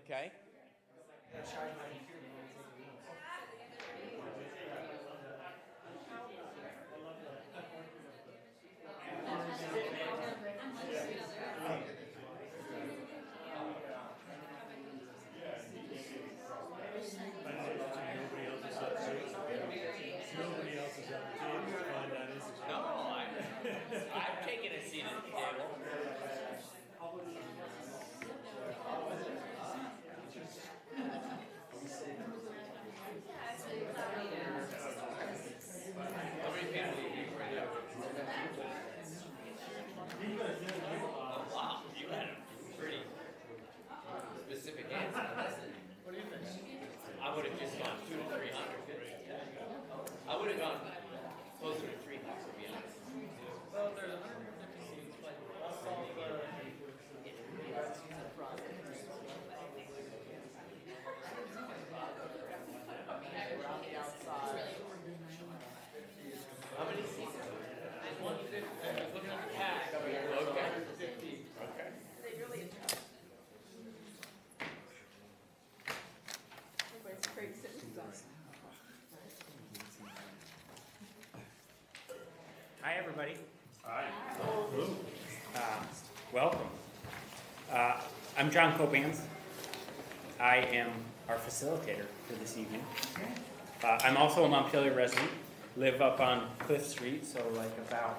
Okay. No, I've taken a seat at the table. How many people do you use right now? Oh, wow, you had a pretty specific answer. What do you think? I would have just gone 200 to 300. I would have gone closer to 300, to be honest. Well, there's 150 seats, but also around the outside. How many seats? 150. I was looking at the tag. Okay. 150. Okay. They really adjust. Everybody's afraid to sit with us. Hi, everybody. Hi. Welcome. I'm John Copans. I am our facilitator for this evening. I'm also a Montpelier resident. Live up on Cliff Street, so like about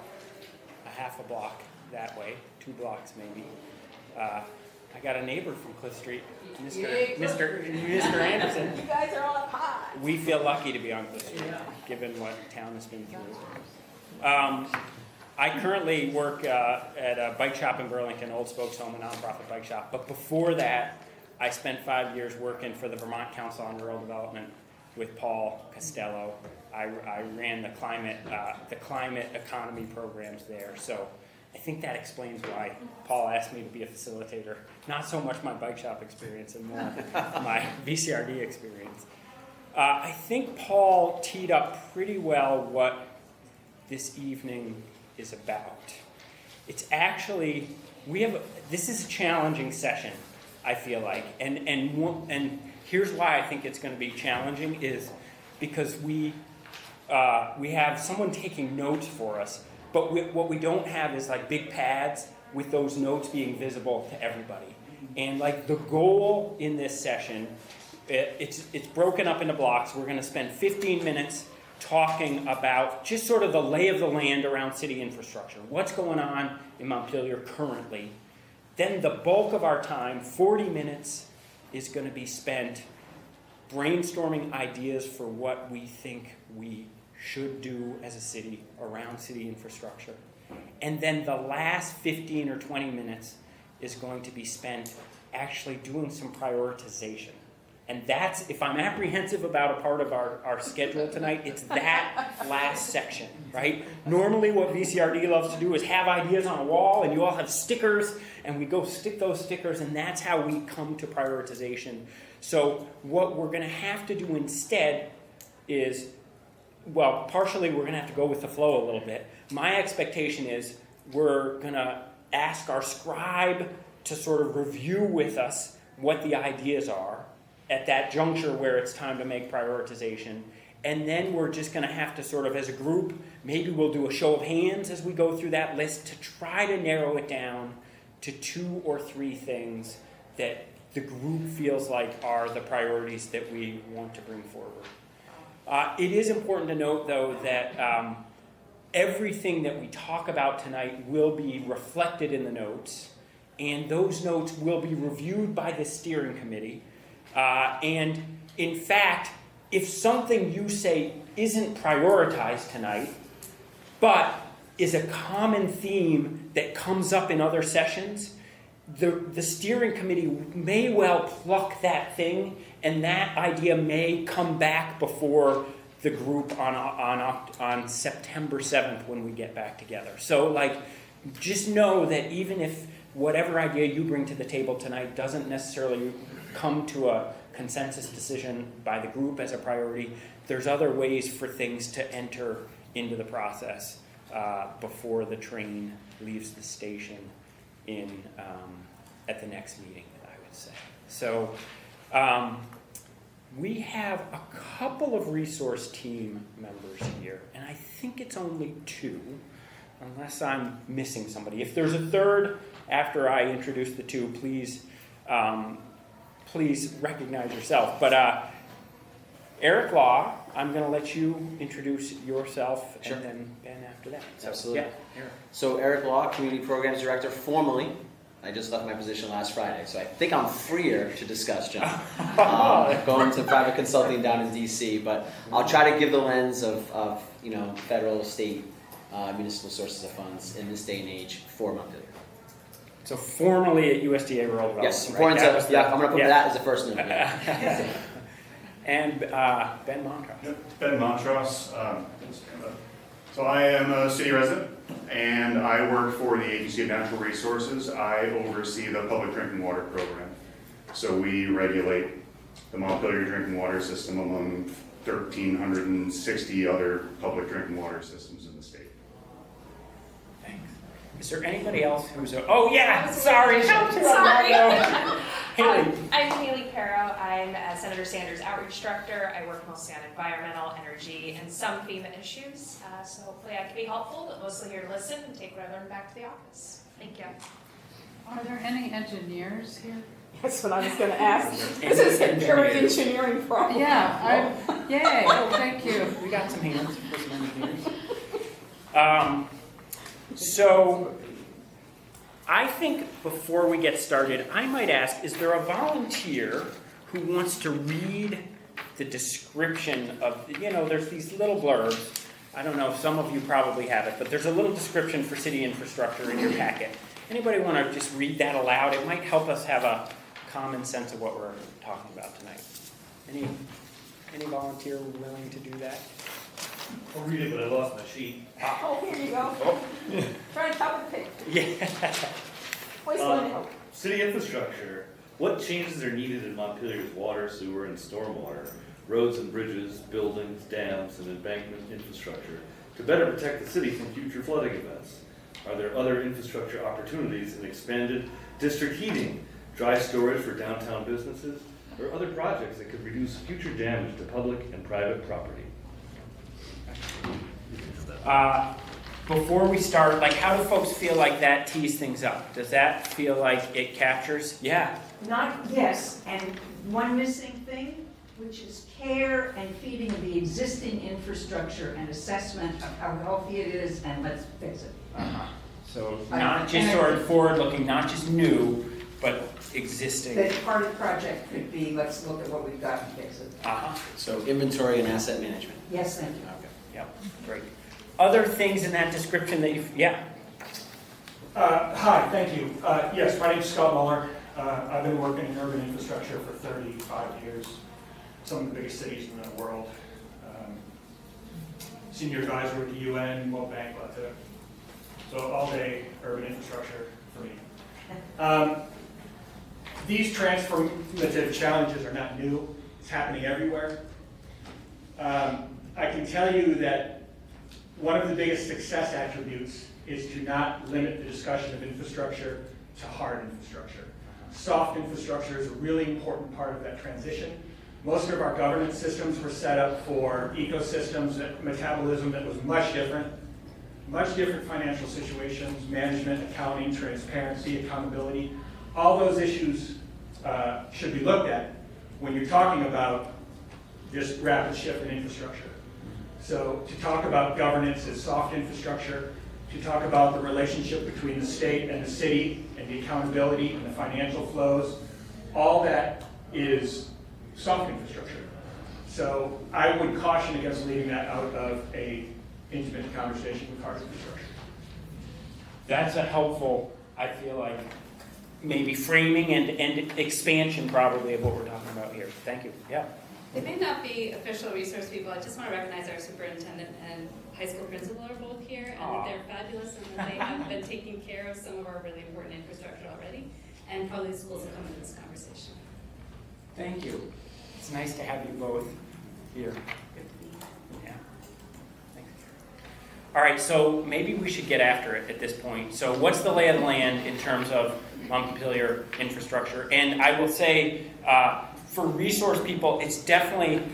a half a block that way, 2 blocks maybe. I got a neighbor from Cliff Street, Mr. Anderson. You guys are all up high. We feel lucky to be on Cliff Street, given what town has been through. I currently work at a bike shop in Burlington, Old Spokes Home, a nonprofit bike shop. But before that, I spent 5 years working for the Vermont Council on Rural Development with Paul Costello. I ran the climate economy programs there. So I think that explains why Paul asked me to be a facilitator. Not so much my bike shop experience and more my VCRD experience. I think Paul teed up pretty well what this evening is about. It's actually, this is a challenging session, I feel like. And here's why I think it's going to be challenging is because we have someone taking notes for us, but what we don't have is like big pads with those notes being visible to everybody. And like the goal in this session, it's broken up into blocks. We're going to spend 15 minutes talking about just sort of the lay of the land around city infrastructure. What's going on in Montpelier currently. Then the bulk of our time, 40 minutes, is going to be spent brainstorming ideas for what we think we should do as a city around city infrastructure. And then the last 15 or 20 minutes is going to be spent actually doing some prioritization. And that's, if I'm apprehensive about a part of our schedule tonight, it's that last section, right? Normally what VCRD loves to do is have ideas on a wall, and you all have stickers, and we go stick those stickers, and that's how we come to prioritization. So what we're going to have to do instead is, well, partially we're going to have to go with the flow a little bit. My expectation is we're going to ask our scribe to sort of review with us what the ideas are at that juncture where it's time to make prioritization. And then we're just going to have to sort of, as a group, maybe we'll do a show of hands as we go through that list to try to narrow it down to 2 or 3 things that the group feels like are the priorities that we want to bring forward. It is important to note, though, that everything that we talk about tonight will be reflected in the notes, and those notes will be reviewed by the steering committee. And in fact, if something you say isn't prioritized tonight, but is a common theme that comes up in other sessions, the steering committee may well pluck that thing, and that idea may come back before the group on September 7th when we get back together. So, like, just know that even if whatever idea you bring to the table tonight doesn't necessarily come to a consensus decision by the group as a priority, there's other ways for things to enter into the process before the train leaves the station at the next meeting, I would say. So we have a couple of resource team members here, and I think it's only 2, unless I'm missing somebody. If there's a third after I introduce the 2, please recognize yourself. But Eric Law, I'm going to let you introduce yourself, Sure. and then Ben after that. So, Absolutely. Yeah, Eric. So Eric Law, Community Programs Director, formally. I just left my position last Friday, so I think I'm freer to discuss, John. Going to private consulting down in DC, but I'll try to give the lens of federal, state, municipal sources of funds in this day and age for Montpelier. So formally at USDA Rural Development. Yes, right? important That to, was the- I'm going to put yeah. that as the first note. And Ben Montrose. Yep, Ben Montrose. So I am a city resident, and I work for the Agency of Natural Resources. I oversee the public drinking water program. So we regulate the Montpelier drinking water system among 1,360 other public drinking water systems in the state. Thanks. Is there anybody else who's oh yeah, sorry. Sorry. Haley. I'm Haley Perro. I'm Senator Sanders' outreach director. I work mostly on environmental, energy, and some FEMA issues. So hopefully I can be helpful, but mostly here to listen and take what I learned back to the office. Thank you. Are there any engineers here? That's what I was going to ask. This is a pure engineering problem. Yeah, yay, oh, thank you. We got some hands for some engineers. So I think before we get started, I might ask, is there a volunteer who wants to read the description of, there's these little blurbs. I don't know, some of you probably have it, but there's a little description for city infrastructure in your packet. Anybody want to just read that aloud? It might help us have a common sense of what we're talking about tonight. Any volunteer willing to do that? I'll read it, but I lost my sheet. Oh, here you go. Try to top of the page. Yeah. Wastewater. City infrastructure. What changes are needed in Montpelier's water, sewer, and stormwater, roads and bridges, buildings, dams, and embankment infrastructure to better protect the city from future flooding events? Are there other infrastructure opportunities in expanded district heating, dry storage for downtown businesses, or other projects that could reduce future damage to public and private property? Before we start, how do folks feel like that tees things up? Does that feel like it captures? Yeah. Yes, and one missing thing, which is care and feeding of the existing infrastructure and assessment of how healthy it is, and let's fix it. So not just sort of forward-looking, not just new, but existing. That part of the project could be, let's look at what we've got and fix it. So inventory and asset management. Yes, thank you. Okay. Yep. Great. Other things in that description that Hi, thank you. Yes, my name's Scott Muller. I've been working in urban infrastructure for 35 years, some of the biggest cities in the world. Senior advisor with the UN, World Bank, so all day urban infrastructure for me. These transformative challenges are not new. It's happening everywhere. I can tell you that one of the biggest success attributes is to not limit the discussion of infrastructure to hard infrastructure. Soft infrastructure is a really important part of that transition. Most of our governance systems were set up for ecosystems, metabolism that was much different financial situations, management, accounting, transparency, accountability. All those issues should be looked at when you're talking about this rapid shift in infrastructure. So to talk about governance as soft infrastructure, to talk about the relationship between the state and the city and the accountability and the financial flows, all that is soft infrastructure. So I would caution against leaving that out of a intimate conversation with hard infrastructure. that's a helpful, I feel like, maybe framing and expansion probably of what we're talking about here. Thank you. Yeah. They may not be official resource people. I just want to recognize our superintendent and high school principal are both here, and that they're fabulous, and that they have been taking care of some of our really important infrastructure already, and probably the schools will come into this conversation. Thank you. It's nice to have you both here. Yeah. Thanks. All right, so maybe we should get after it at this point. So what's the lay of the land in terms of Montpelier infrastructure? And I will say, for resource people, it's definitely,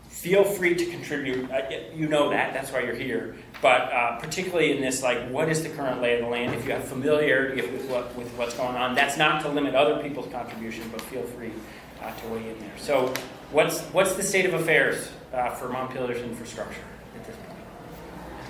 feel free to contribute. You know that, that's why you're here. But particularly in this, like, what is the current lay of the land? If you have familiarity with what's going on, that's not to limit other people's contribution, but feel free to weigh in there. So what's the state of affairs for Montpelier's infrastructure at this point?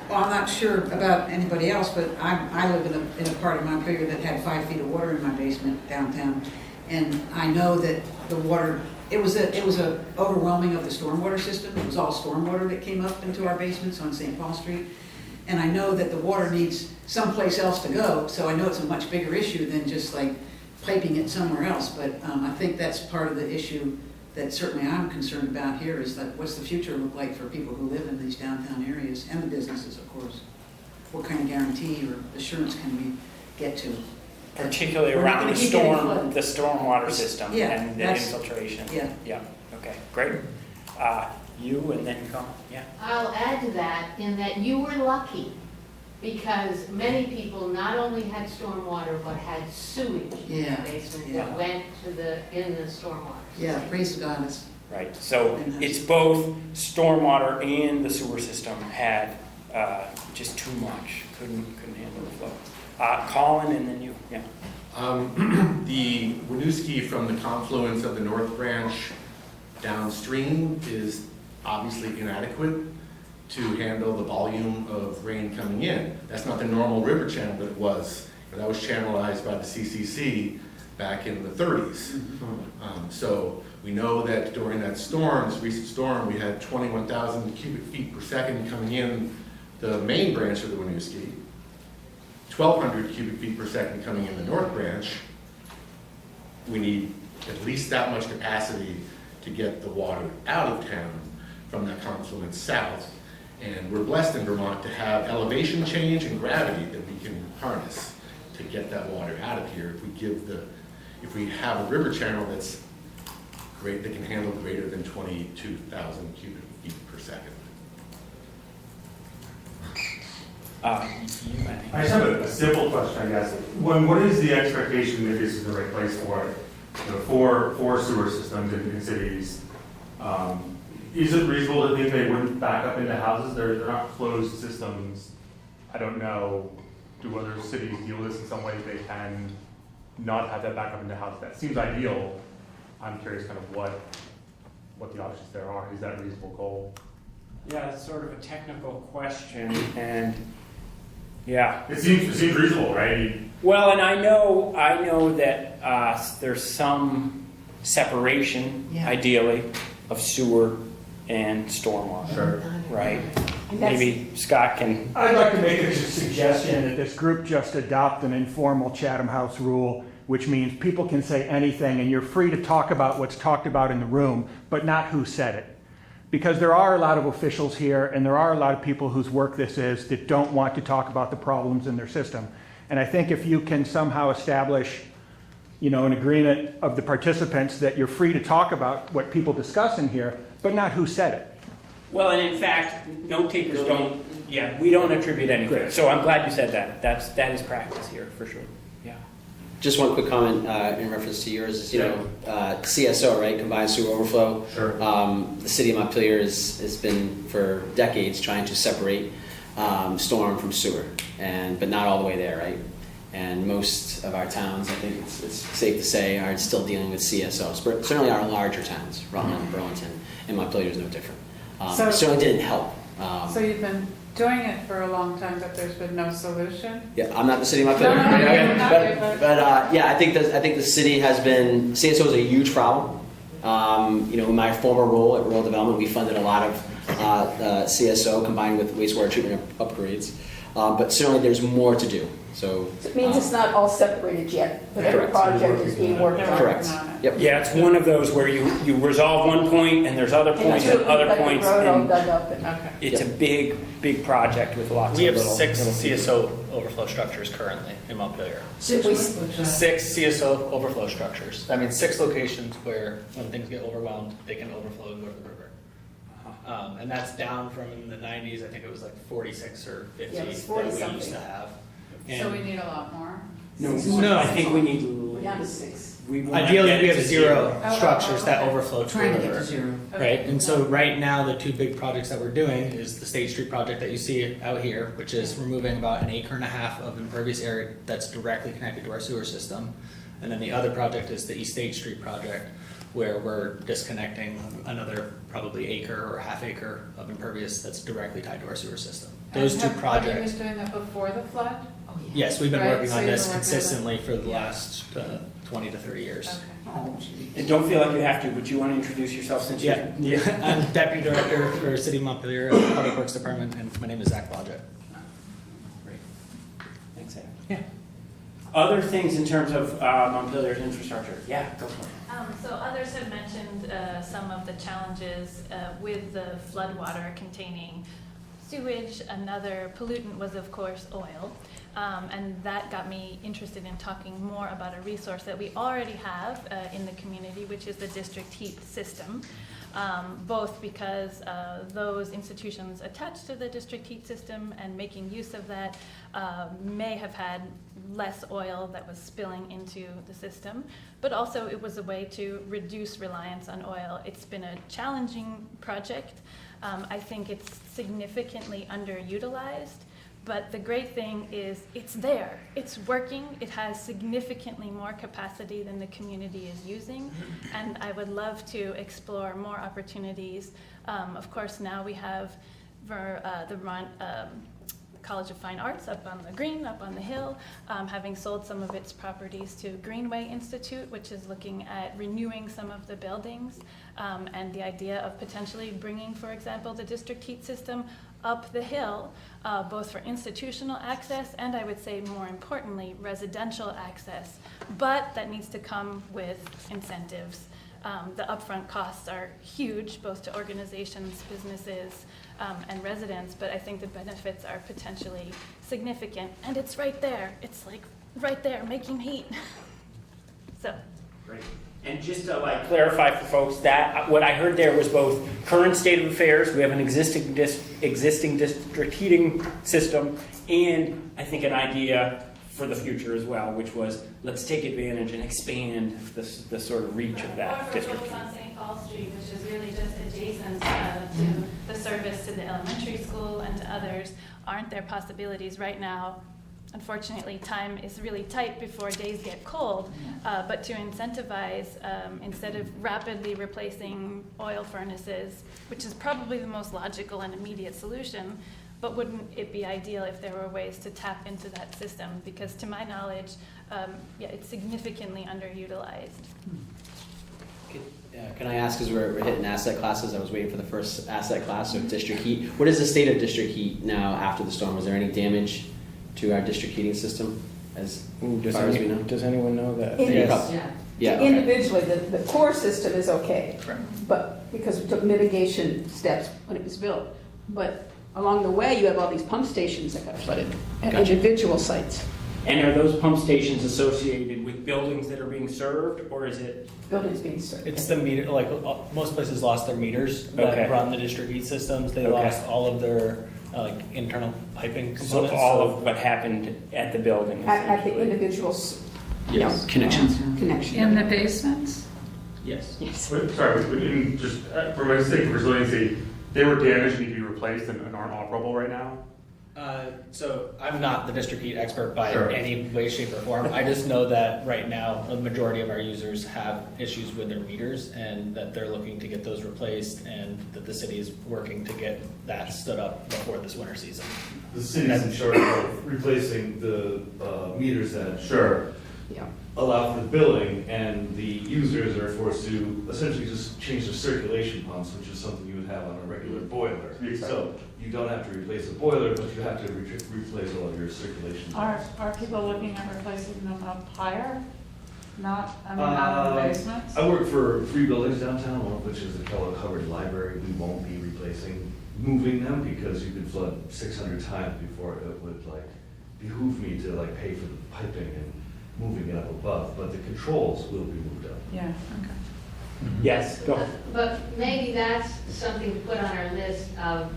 Well, I'm not sure about anybody else, but I live in a part of Montpelier that had 5 feet of water in my basement downtown, and I know that the water, it was a overwhelming of the stormwater system. It was all stormwater that came up into our basements on St. Paul Street, and I know that the water needs someplace else to go. So I know it's a much bigger issue than just like piping it somewhere else. But I think that's part of the issue that certainly I'm concerned about here, is that what's the future look like for people who live in these downtown areas, and the businesses, of course. What kind of guarantee or assurance can we get to? Particularly We're not around gonna the keep getting flooded. stormwater system Yeah, and the that's- infiltration. Yeah. Yeah, okay, great. You and then Colin, yeah. I'll add to that in that you were lucky, because many people not only had stormwater but had sewage in Yeah, their basement yeah. that went in the stormwater. Yeah, praise God. Right, so it's both stormwater and the sewer system had just too much, couldn't handle the flow. Colin and then you, yeah. The Winooski from the confluence of the North Branch downstream is obviously inadequate to handle the volume of rain coming in. That's not the normal river channel that it was. That was channelized by the CCC back in the 30s. So we know that during that storm, this recent storm, we had 21,000 cubic feet per second coming in the main branch of the Winooski, 1,200 cubic feet per second coming in the North Branch. We need at least that much capacity to get the water out of town from that confluence south. And we're blessed in Vermont to have elevation change and gravity that we can harness to get that water out of here. If we have a river channel that's great, that can handle greater than 22,000 cubic feet per second. I just have a simple question, I guess. What is the expectation that this is the right place for it? You know, for sewer systems in cities, is it reasonable to think they wouldn't back up into houses? They're not closed systems. I don't know. Do other cities deal with this in some ways they can not have that back up into houses? That seems ideal. I'm curious kind of what the options there are. Is that a reasonable goal? Yeah, it's sort of a technical question, and yeah. It seems reasonable, right? Well, and I know that there's some separation, ideally, of sewer and stormwater. Sure. Right? Maybe Scott can. I'd like to make a suggestion that this group just adopt an informal Chatham House rule, which means people can say anything and you're free to talk about what's talked about in the room, but not who said it. Because there are a lot of officials here and there are a lot of people whose work this is that don't want to talk about the problems in their system. And I think if you can somehow establish, an agreement of the participants that you're free to talk about what people discuss in here, but not who said it. Well, and in fact, note takers we don't attribute anything. Great. So I'm glad you said that. That is practice here for sure. Yeah. Just one quick comment in reference to yours is, CSO, right, combined sewer overflow. Sure. The city of Montpelier has been for decades trying to separate storm from sewer, but not all the way there, right? And most of our towns, I think it's safe to say, are still dealing with CSOs. But certainly our larger towns, Rutland, Burlington, and Montpelier is no different. So- it certainly didn't help. So you've been doing it for a long time, but there's been no solution? Yeah, I'm not the city of Montpelier. No, you're not, But I think the city has been, CSO is a huge problem. In my former role at Rural Development, we funded a lot of CSO combined with wastewater treatment upgrades. But certainly there's more to do. So It means it's not all separated yet, but every Correct. project is being worked on. Correct. Yep. Yeah, it's one of those where you resolve one point and there's other points and other points. And it's a big project with lots We of have little. 6 little CSO overflow structures currently in Montpelier. 6 CSO overflow structures. That means 6 locations where when things get overwhelmed, they can overflow and go to the river. And that's down from in the 90s, I think it was like 46 or 50 Yeah, it's that 40 we something. used to have. So we need a lot more? No. I think we need. We're down to 6. Ideally, we have zero Oh, structures that okay. overflow to Trying a to get to river. zero. Right, and so right now, the two big projects that we're doing is the State Street project that you see out here, which is removing about 1.5 acres of impervious area that's directly connected to our sewer system. And then the other project is the East State Street project, where we're disconnecting another probably acre or half acre of impervious that's directly tied to our sewer system. Those two Have you projects. been doing that before the flood? Oh, yeah. Yes, we've been Right, working so on you've this been working on it. consistently for the Yeah. last 20 to 30 years. Okay. Oh, gee. And don't feel like you have to, but you want to introduce yourself since Yeah, you're. I'm Deputy Director for City of Montpelier, Public Works Department, and my name is Zach Blodgett. Great. Thanks, Ed. Yeah. Other things in terms of Montpelier's infrastructure? Yeah, go for it. So others have mentioned some of the challenges with the floodwater containing sewage. Another pollutant was, of course, oil. And that got me interested in talking more about a resource that we already have in the community, which is the district heat system. Both because those institutions attached to the district heat system and making use of that may have had less oil that was spilling into the system, but also it was a way to reduce reliance on oil. It's been a challenging project. I think it's significantly underutilized. But the great thing is it's there, it's working, it has significantly more capacity than the community is using, and I would love to explore more opportunities. Of course, now we have the Vermont College of Fine Arts up on the green, up on the hill, having sold some of its properties to Greenway Institute, which is looking at renewing some of the buildings, and the idea of potentially bringing, for example, the district heat system up the hill, both for institutional access and, I would say more importantly, residential access. But that needs to come with incentives. The upfront costs are huge, both to organizations, businesses, and residents, but I think the benefits are potentially significant. And it's right there. It's like right there, making heat. So. Great. And just to clarify for folks, that what I heard there was both current state of affairs, we have an existing district heating system, and I think an idea for the future as well, which was let's take advantage and expand the sort of reach of that Or district. for folks on St. Paul Street, which is really just adjacent to the service to the elementary school and to others. Aren't there possibilities right now? Unfortunately, time is really tight before days get cold, but to incentivize, instead of rapidly replacing oil furnaces, which is probably the most logical and immediate solution, but wouldn't it be ideal if there were ways to tap into that system? Because to my knowledge, it's significantly underutilized. Can I ask, because we're hitting asset classes, I was waiting for the first asset class of district heat. What is the state of district heat now after the storm? Was there any damage to our district heating system as far as we know? Does anyone know that? Yeah, okay. Individually, the core system is okay, but because we took mitigation steps when it was built. But along the way, you have all these pump stations that got flooded at Gotcha. individual sites. And are those pump stations associated with buildings that are being served, or is it? Buildings being served. It's the meter, like most places lost their meters that Okay. run the district heat systems. They Okay. lost all of their internal piping So components. all of what happened at the building? At the essentially. individuals. Yes. Connections. Connection. In the basements? Yes. Yes. Sorry, just for my sake of resiliency, they were damaged, need to be replaced, and aren't operable right now? So I'm not the district heat expert by Sure. any way, shape, or form. I just know that right now the majority of our users have issues with their meters and that they're looking to get those replaced, and that the city is working to get that stood up before this winter season. The city's in charge of replacing the meters that Yeah. allow for the billing, and the users are forced to essentially just change their circulation pumps, which is something you would have on a regular boiler. So you don't have to replace the boiler, but you have to replace all of your circulation pumps. Are people looking at replacing them up higher? Not in the basements? I work for 3 buildings downtown, one of which is the Kellogg Hubbard Library. We won't be moving them because you could flood 600 times before it would behoove me to pay for the piping and moving it up above, but the controls will be moved up. Yeah, okay. Yes, go. But maybe that's something to put on our list of,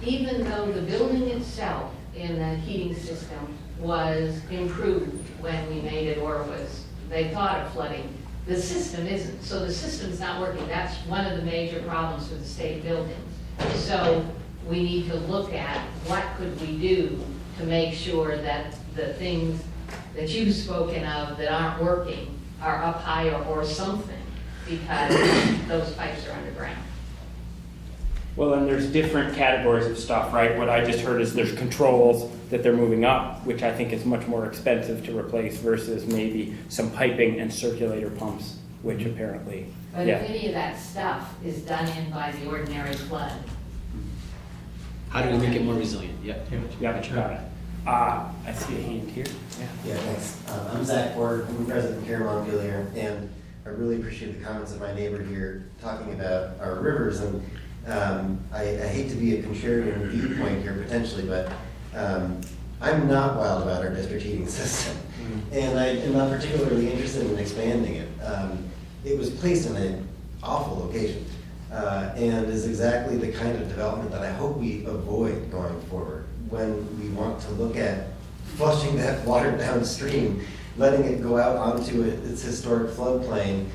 even though the building itself in the heating system was improved when we made it, or they thought of flooding, the system isn't. So the system's not working. That's one of the major problems with the state buildings. So we need to look at what could we do to make sure that the things that you've spoken of that aren't working are up higher or something, because those pipes are underground. Well, then there's different categories of stuff, right? What I just heard is there's controls that they're moving up, which I think is much more expensive to replace versus maybe some piping and circulator pumps, which apparently, But yeah. if any of that stuff is done in by the ordinary flood. How do we make it more resilient? Yep. Yeah, got it. I see a hand here. Yeah, thanks. I'm Zach Ford. I'm a resident here in Montpelier, and I really appreciate the comments of my neighbor here talking about our rivers. And I hate to be a contrarian viewpoint here potentially, but I'm not wild about our district heating system, and I am not particularly interested in expanding it. It was placed in an awful location, and is exactly the kind of development that I hope we avoid going forward when we want to look at flushing that water downstream, letting it go out onto its historic floodplain.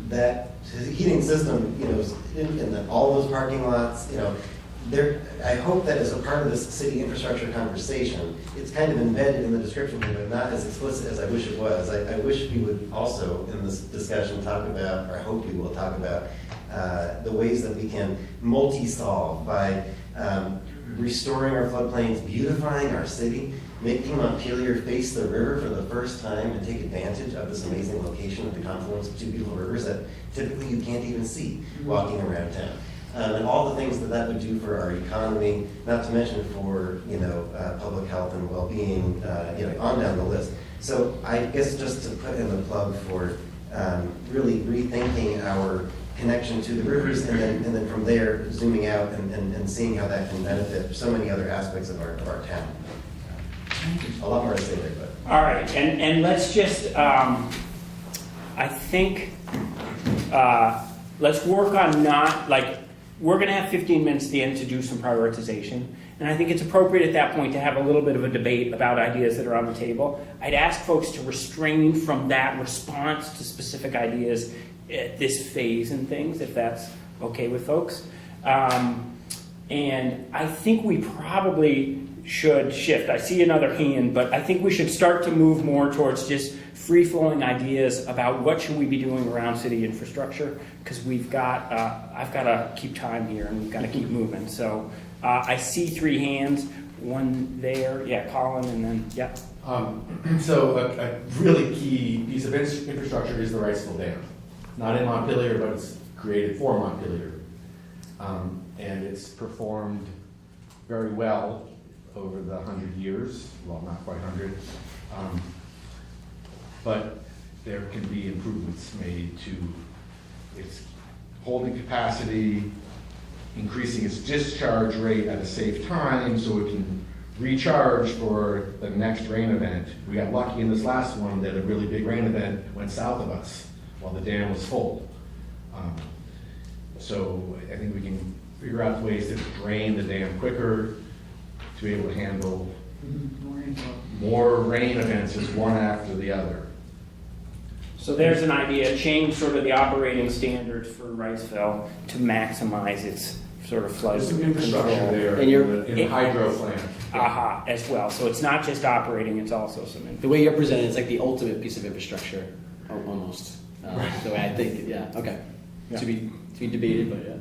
That heating system, is in all those parking lots, I hope that as a part of this city infrastructure conversation, it's kind of embedded in the description here, but not as explicit as I wish it was. I wish we would also, in this discussion, talk about, or I hope we will talk about, the ways that we can multi-solve by restoring our floodplains, beautifying our city, making Montpelier face the river for the first time and take advantage of this amazing location at the confluence of two beautiful rivers that typically you can't even see walking around town. And all the things that would do for our economy, not to mention for public health and well-being, on down the list. So I guess just to put in the plug for really rethinking our connection to the rivers, and then from there zooming out and seeing how that can benefit so many other aspects of our town. A lot more to say there, but. All right, and let's just, I think, let's work on we're going to have 15 minutes at the end to do some prioritization. And I think it's appropriate at that point to have a little bit of a debate about ideas that are on the table. I'd ask folks to restrain from that response to specific ideas at this phase and things, if that's okay with folks. And I think we probably should shift. I see another hand, but I think we should start to move more towards just free-flowing ideas about what should we be doing around city infrastructure, because I've got to keep time here and we've got to keep moving. So I see three hands, one there, yeah, Colin, and then, yeah. So a really key piece of infrastructure is the Riceville Dam. Not in Montpelier, but it's created for Montpelier. And it's performed very well over the 100 years, well, not quite 100. But there can be improvements made to its holding capacity, increasing its discharge rate at a safe time so it can recharge for the next rain event. We got lucky in this last one that a really big rain event went south of us while the dam was full. So I think we can figure out ways to drain the dam quicker, to be able to handle more rain events as one after the other. So there's an idea, change sort of the operating standards for Riceville to maximize its sort of flood There's some infrastructure control. there in the hydro plant. Aha, as well. So it's not just operating, it's also some. The way you're presenting, it's like the ultimate piece of infrastructure, almost. The way I think, yeah, okay. Yeah. To be debated, but yeah.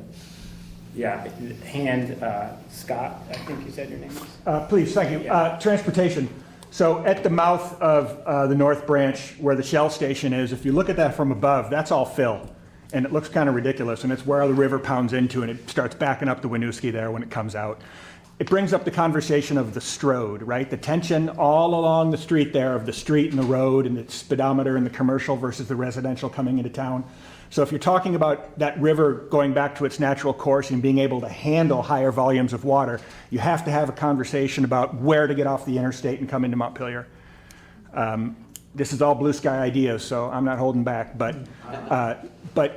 Yeah, Scott, I think you said your name was? Please, thank you. Transportation. So at the mouth of the North Branch where the Shell station is, if you look at that from above, that's all fill. And it looks kind of ridiculous, and it's where the river pounds into, and it starts backing up the Winooski there when it comes out. It brings up the conversation of the Strode, right? The tension all along the street there of the street and the road and the speedometer and the commercial versus the residential coming into town. So if you're talking about that river going back to its natural course and being able to handle higher volumes of water, you have to have a conversation about where to get off the interstate and come into Montpelier. this is all blue sky ideas, so I'm not holding back, but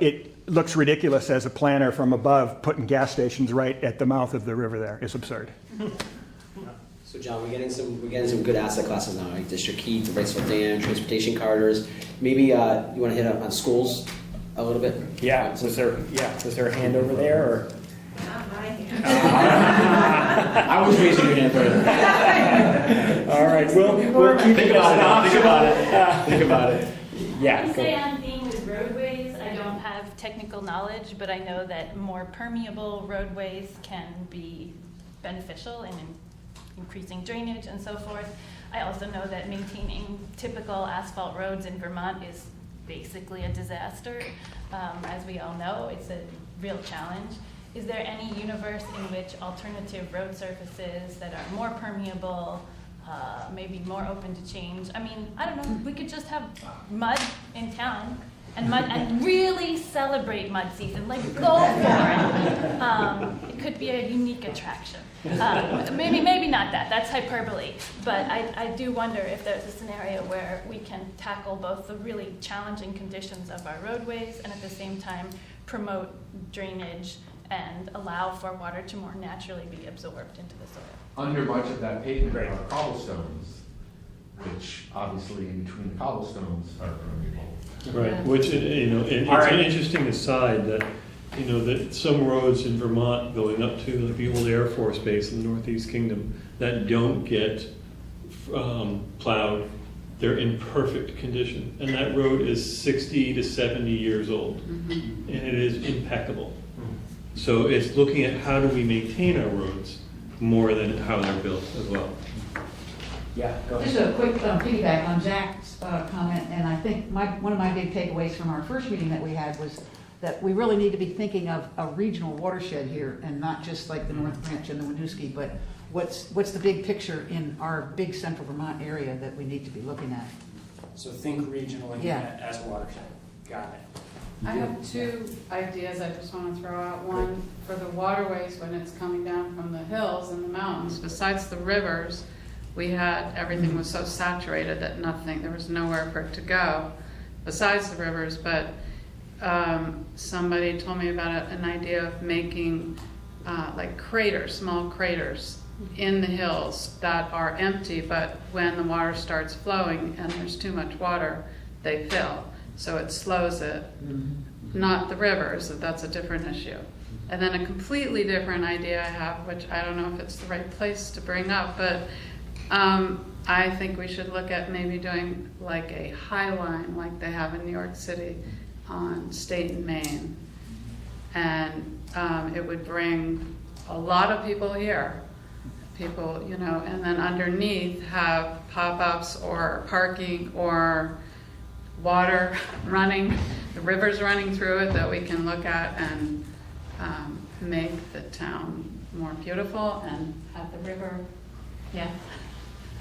it looks ridiculous as a planner from above, putting gas stations right at the mouth of the river there. It's absurd. So John, we're getting some good asset classes now, like district heat, the Wastewater dam, transportation corridors. Maybe you want to hit on schools a little bit? Yeah, was there a hand over there, or? Not my hand. I was raising your hand further. All right, we'll keep Think about it. Think about it. Yeah. I stay on theme with roadways. I don't have technical knowledge, but I know that more permeable roadways can be beneficial in increasing drainage and so forth. I also know that maintaining typical asphalt roads in Vermont is basically a disaster. As we all know, it's a real challenge. Is there any universe in which alternative road surfaces that are more permeable, maybe more open to change? I mean, I don't know, we could just have mud in town and really celebrate mud season, like go for it. It could be a unique attraction. Maybe not that, that's hyperbole, but I do wonder if there's a scenario where we can tackle both the really challenging conditions of our roadways and at the same time promote drainage and allow for water to more naturally be absorbed into the soil. Under much of that pavement are cobblestones, which obviously in between the cobblestones are permeable. Right, which, it's an interesting aside that, that some roads in Vermont going up to like the old Air Force Base in the Northeast Kingdom that don't get plowed, they're in perfect condition. And that road is 60 to 70 years old, and it is impeccable. So it's looking at how do we maintain our roads more than how they're built as well. Yeah, go ahead. Just a quick piggyback on Jack's comment, and I think one of my big takeaways from our first meeting that we had was that we really need to be thinking of a regional watershed here, and not just like the North Branch and the Winooski, but what's the big picture in our big central Vermont area that we need to be looking at? So think regionally as a watershed. Got it. I have two ideas I just want to throw out. One, for the waterways when it's coming down from the hills and the mountains, besides the rivers, we had, everything was so saturated that there was nowhere for it to go besides the rivers, but somebody told me about an idea of making like craters, small craters in the hills that are empty, but when the water starts flowing and there's too much water, they fill. So it slows it, not the rivers, that's a different issue. And then a completely different idea I have, which I don't know if it's the right place to bring up, but I think we should look at maybe doing like a highline like they have in New York City on State and Main. And it would bring a lot of people here. People, and then underneath have pop-ups or parking or water running, the rivers running through it that we can look at and make the town more beautiful and have the river,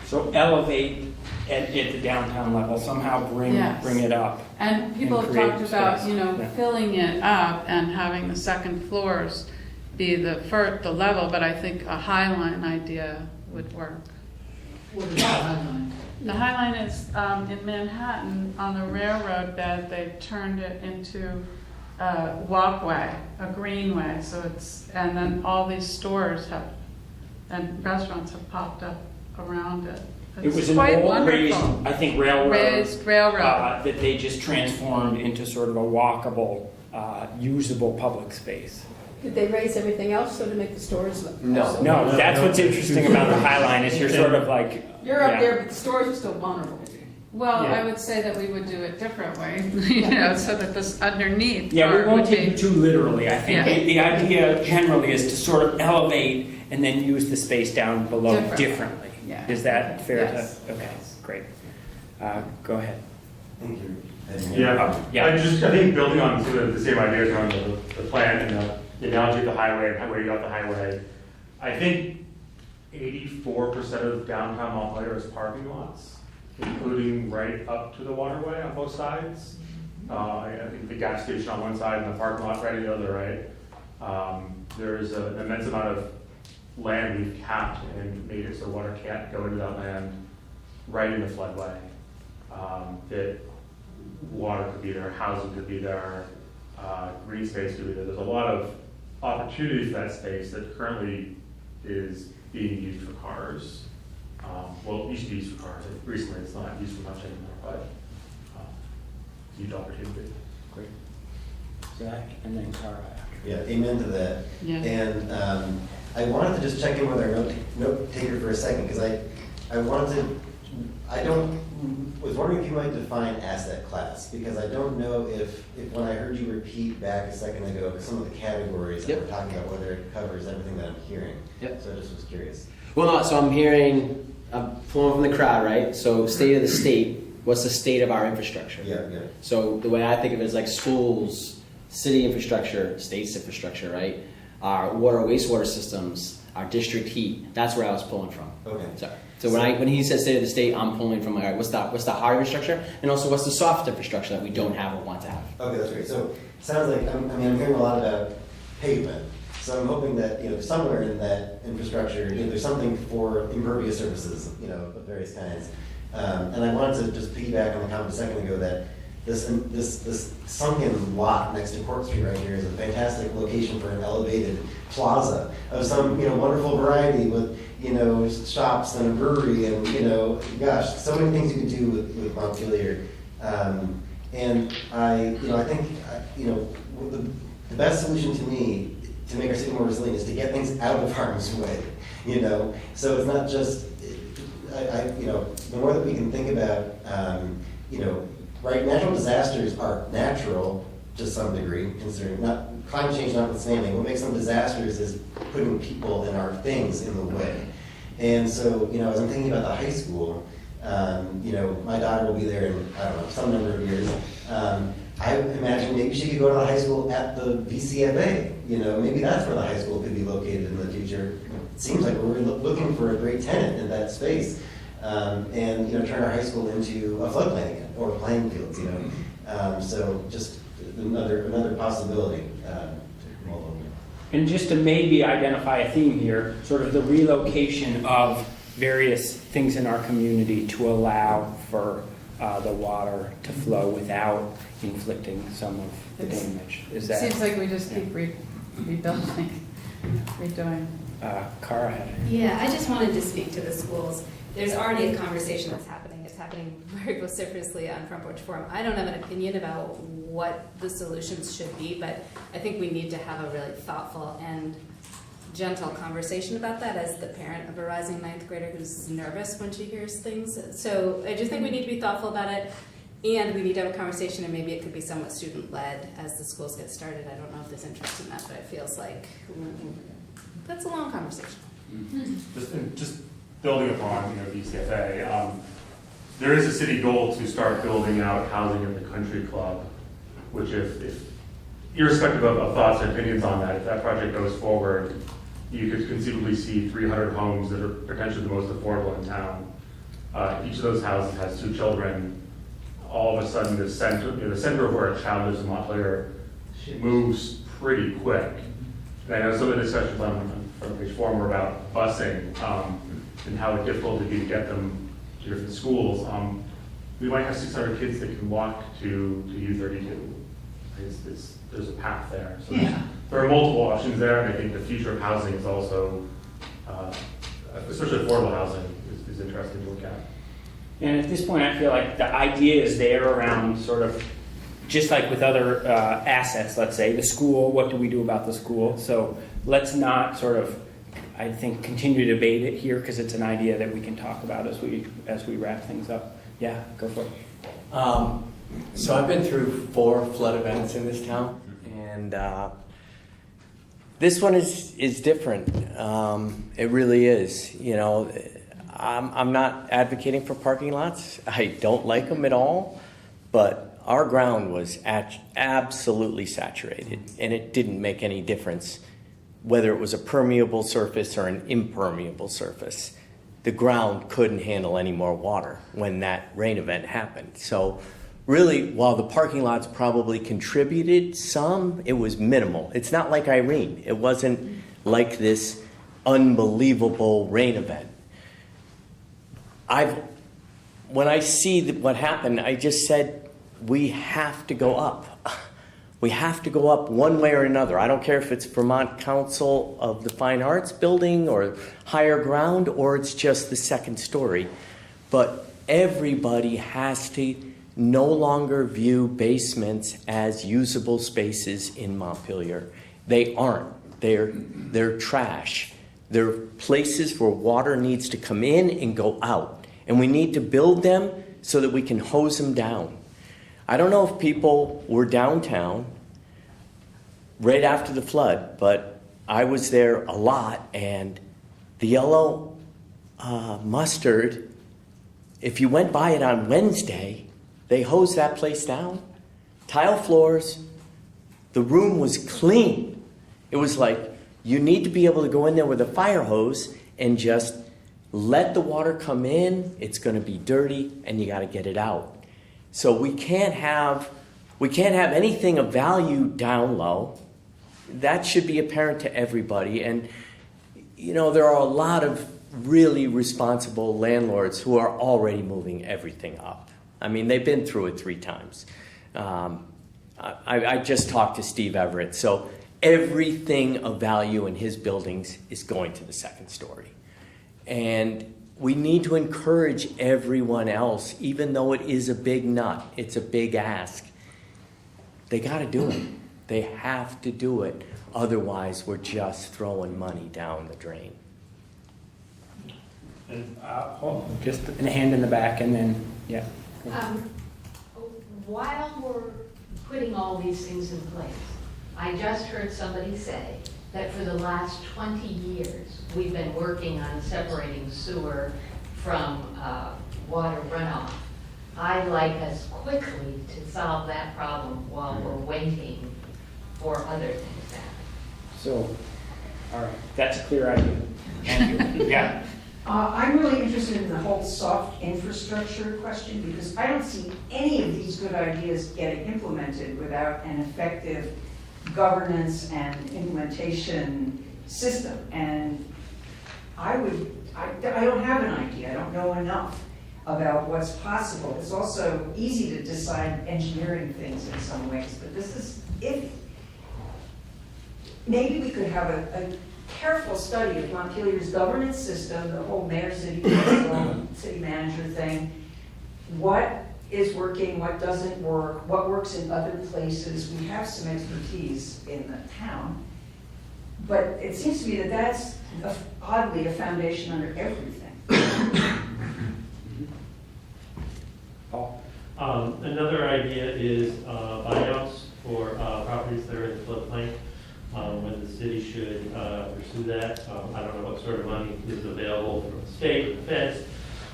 So elevate at the downtown level, somehow bring it up. And people have create talked about, space. filling it up and having the second floors be the level, but I think a highline idea would work. What is the highline? The highline is in Manhattan on the railroad bed. They've turned it into a walkway, a greenway. And then all these stores and restaurants have popped up around it. It was an quite old wonderful. raised railroad that they just transformed into sort of a walkable, usable public space. Did they raise everything else so to make the stores look? No. No, that's what's interesting about the Highline is you're sort of like... You're up there, but the stores are still vulnerable. Well, Yeah. I would say that we would do it differently, so that this underneath. Yeah, we part won't would take be- it too literally. I think Yeah. the idea generally is to sort of elevate and then use the space down below Differently. differently. Yeah. Is that fair Yes. to... Okay, great. Go ahead. Thank you. Yeah. I think building on sort of the same ideas around the plan and the analogy of the highway and where you got the highway, I think 84% of downtown Montpelier is parking lots, including right up to the waterway on both sides. I think the gas station on one side and the parking lot right on the other, right? There's an immense amount of land we've capped and made it so water can't go into that land right in the floodway. that water could be there, housing could be there, green space could be there. There's a lot of opportunities for that space that currently is being used for cars. Well, it used to be used for cars. Recently, it's not used for much anymore, but huge opportunity. Great. Zach, and then Cara. Yeah, amen to that. Yeah. And I wanted to just check in with our note taker for a second, because I was wondering if you might define asset class, because I don't know if when I heard you repeat back a second ago some of the categories that we're talking about, whether it covers everything that I'm hearing. Yep. So I just was curious. Well, no, so I'm pulling from the crowd, right? So state of the state, what's the state of our infrastructure? Yeah, yeah. So the way I think of it is like schools, city infrastructure, state's infrastructure, right? Our water, wastewater systems, our district heat. That's where I was pulling from. Okay. So when he says state of the state, I'm pulling from, all right, what's the hard infrastructure, and also what's the soft infrastructure that we don't have or want to have. Okay, that's great. So it sounds like I'm hearing a lot about pavement. So I'm hoping that somewhere in that infrastructure, there's something for impervious surfaces, of various kinds. And I wanted to just piggyback on the comment a second ago that this sunken lot next to Court Street right here is a fantastic location for an elevated plaza of some wonderful variety with shops and a brewery and gosh, so many things you could do with Montpelier. And I think the best solution to me to make our city more resilient is to get things out of harm's way. So it's not just the more that we can think about right, natural disasters are natural to some degree, considering not climate change notwithstanding. What makes them disasters is putting people and our things in the way. And so, as I'm thinking about the high school, my daughter will be there in, I don't know, some number of years. I imagine maybe she could go to the high school at the VCFA. Maybe that's where the high school could be located in the future. It seems like we're looking for a great tenant in that space. And turn our high school into a floodplain again, or playing fields, so just another possibility. And just to maybe identify a theme here, sort of the relocation of various things in our community to allow for the water to flow without inflicting some of the damage. Is that? Seems like we just keep rebuilding, redoing. Cara had it. Yeah, I just wanted to speak to the schools. There's already a conversation that's happening. It's happening very vociferously on Front Porch Forum. I don't have an opinion about what the solutions should be, but I think we need to have a really thoughtful and gentle conversation about that as the parent of a rising ninth grader who's nervous when she hears things. So I just think we need to be thoughtful about it, and we need to have a conversation, and maybe it could be somewhat student-led as the schools get started. I don't know if there's interest in that, but it feels like that's a long conversation. Just building upon VCFA, there is a city goal to start building out housing in the country club, which if irrespective of thoughts and opinions on that, if that project goes forward, you could conceivably see 300 homes that are potentially the most affordable in town. Each of those houses has 2 children. All of a sudden, the center of where a child lives in Montpelier moves pretty quick. And I know some of the discussions on page 4 were about busing and how difficult it would be to get them to different schools. We might have 600 kids that can walk to U32. There's a path there. So there are multiple options there, and I think the future of housing is also, especially affordable housing, is interesting to look at. And at this point, I feel like the idea is there around sort of, just like with other assets, let's say, the school, what do we do about the school? So let's not sort of, I think, continue to debate it here, because it's an idea that we can talk about as we wrap things up. Yeah, go for it. So I've been through 4 flood events in this town, and this one is different. It really is. I'm not advocating for parking lots. I don't like them at all, but our ground was absolutely saturated, and it didn't make any difference whether it was a permeable surface or an impermeable surface. The ground couldn't handle any more water when that rain event happened. So really, while the parking lots probably contributed some, it was minimal. It's not like Irene. It wasn't like this unbelievable rain event. I've when I see what happened, I just said, we have to go up. We have to go up one way or another. I don't care if it's Vermont Council of the Fine Arts building or higher ground, or it's just the second story. But everybody has to no longer view basements as usable spaces in Montpelier. They aren't. They're trash. They're places where water needs to come in and go out. And we need to build them so that we can hose them down. I don't know if people were downtown right after the flood, but I was there a lot, and the yellow mustard, if you went by it on Wednesday, they hosed that place down. Tile floors, the room was clean. It was like, you need to be able to go in there with a fire hose and just let the water come in. It's going to be dirty, and you got to get it out. So we can't have anything of value down low. That should be apparent to everybody. And, there are a lot of really responsible landlords who are already moving everything up. I mean, they've been through it 3 times. I just talked to Steve Everett. So everything of value in his buildings is going to the second story. And we need to encourage everyone else, even though it is a big nut, it's a big ask. They got to do it. They have to do it. Otherwise, we're just throwing money down the drain. And just a hand in the back, and then, yeah. While we're putting all these things in place, I just heard somebody say that for the last 20 years, we've been working on separating sewer from water runoff. I'd like us quickly to solve that problem while we're waiting for other things to happen. So, all right, that's a clear idea. Thank you. Yeah. I'm really interested in the whole soft infrastructure question, because I don't see any of these good ideas getting implemented without an effective governance and implementation system. And I don't have an idea. I don't know enough about what's possible. It's also easy to decide engineering things in some ways, but this is, if maybe we could have a careful study of Montpelier's governance system, the whole mayor, city council, city manager thing. What is working, what doesn't work, what works in other places. We have some expertise in the town, but it seems to me that that's oddly a foundation under everything. Paul? Another idea is buyouts for properties that are in the floodplain. When the city should pursue that. I don't know what sort of money is available from the state or the feds,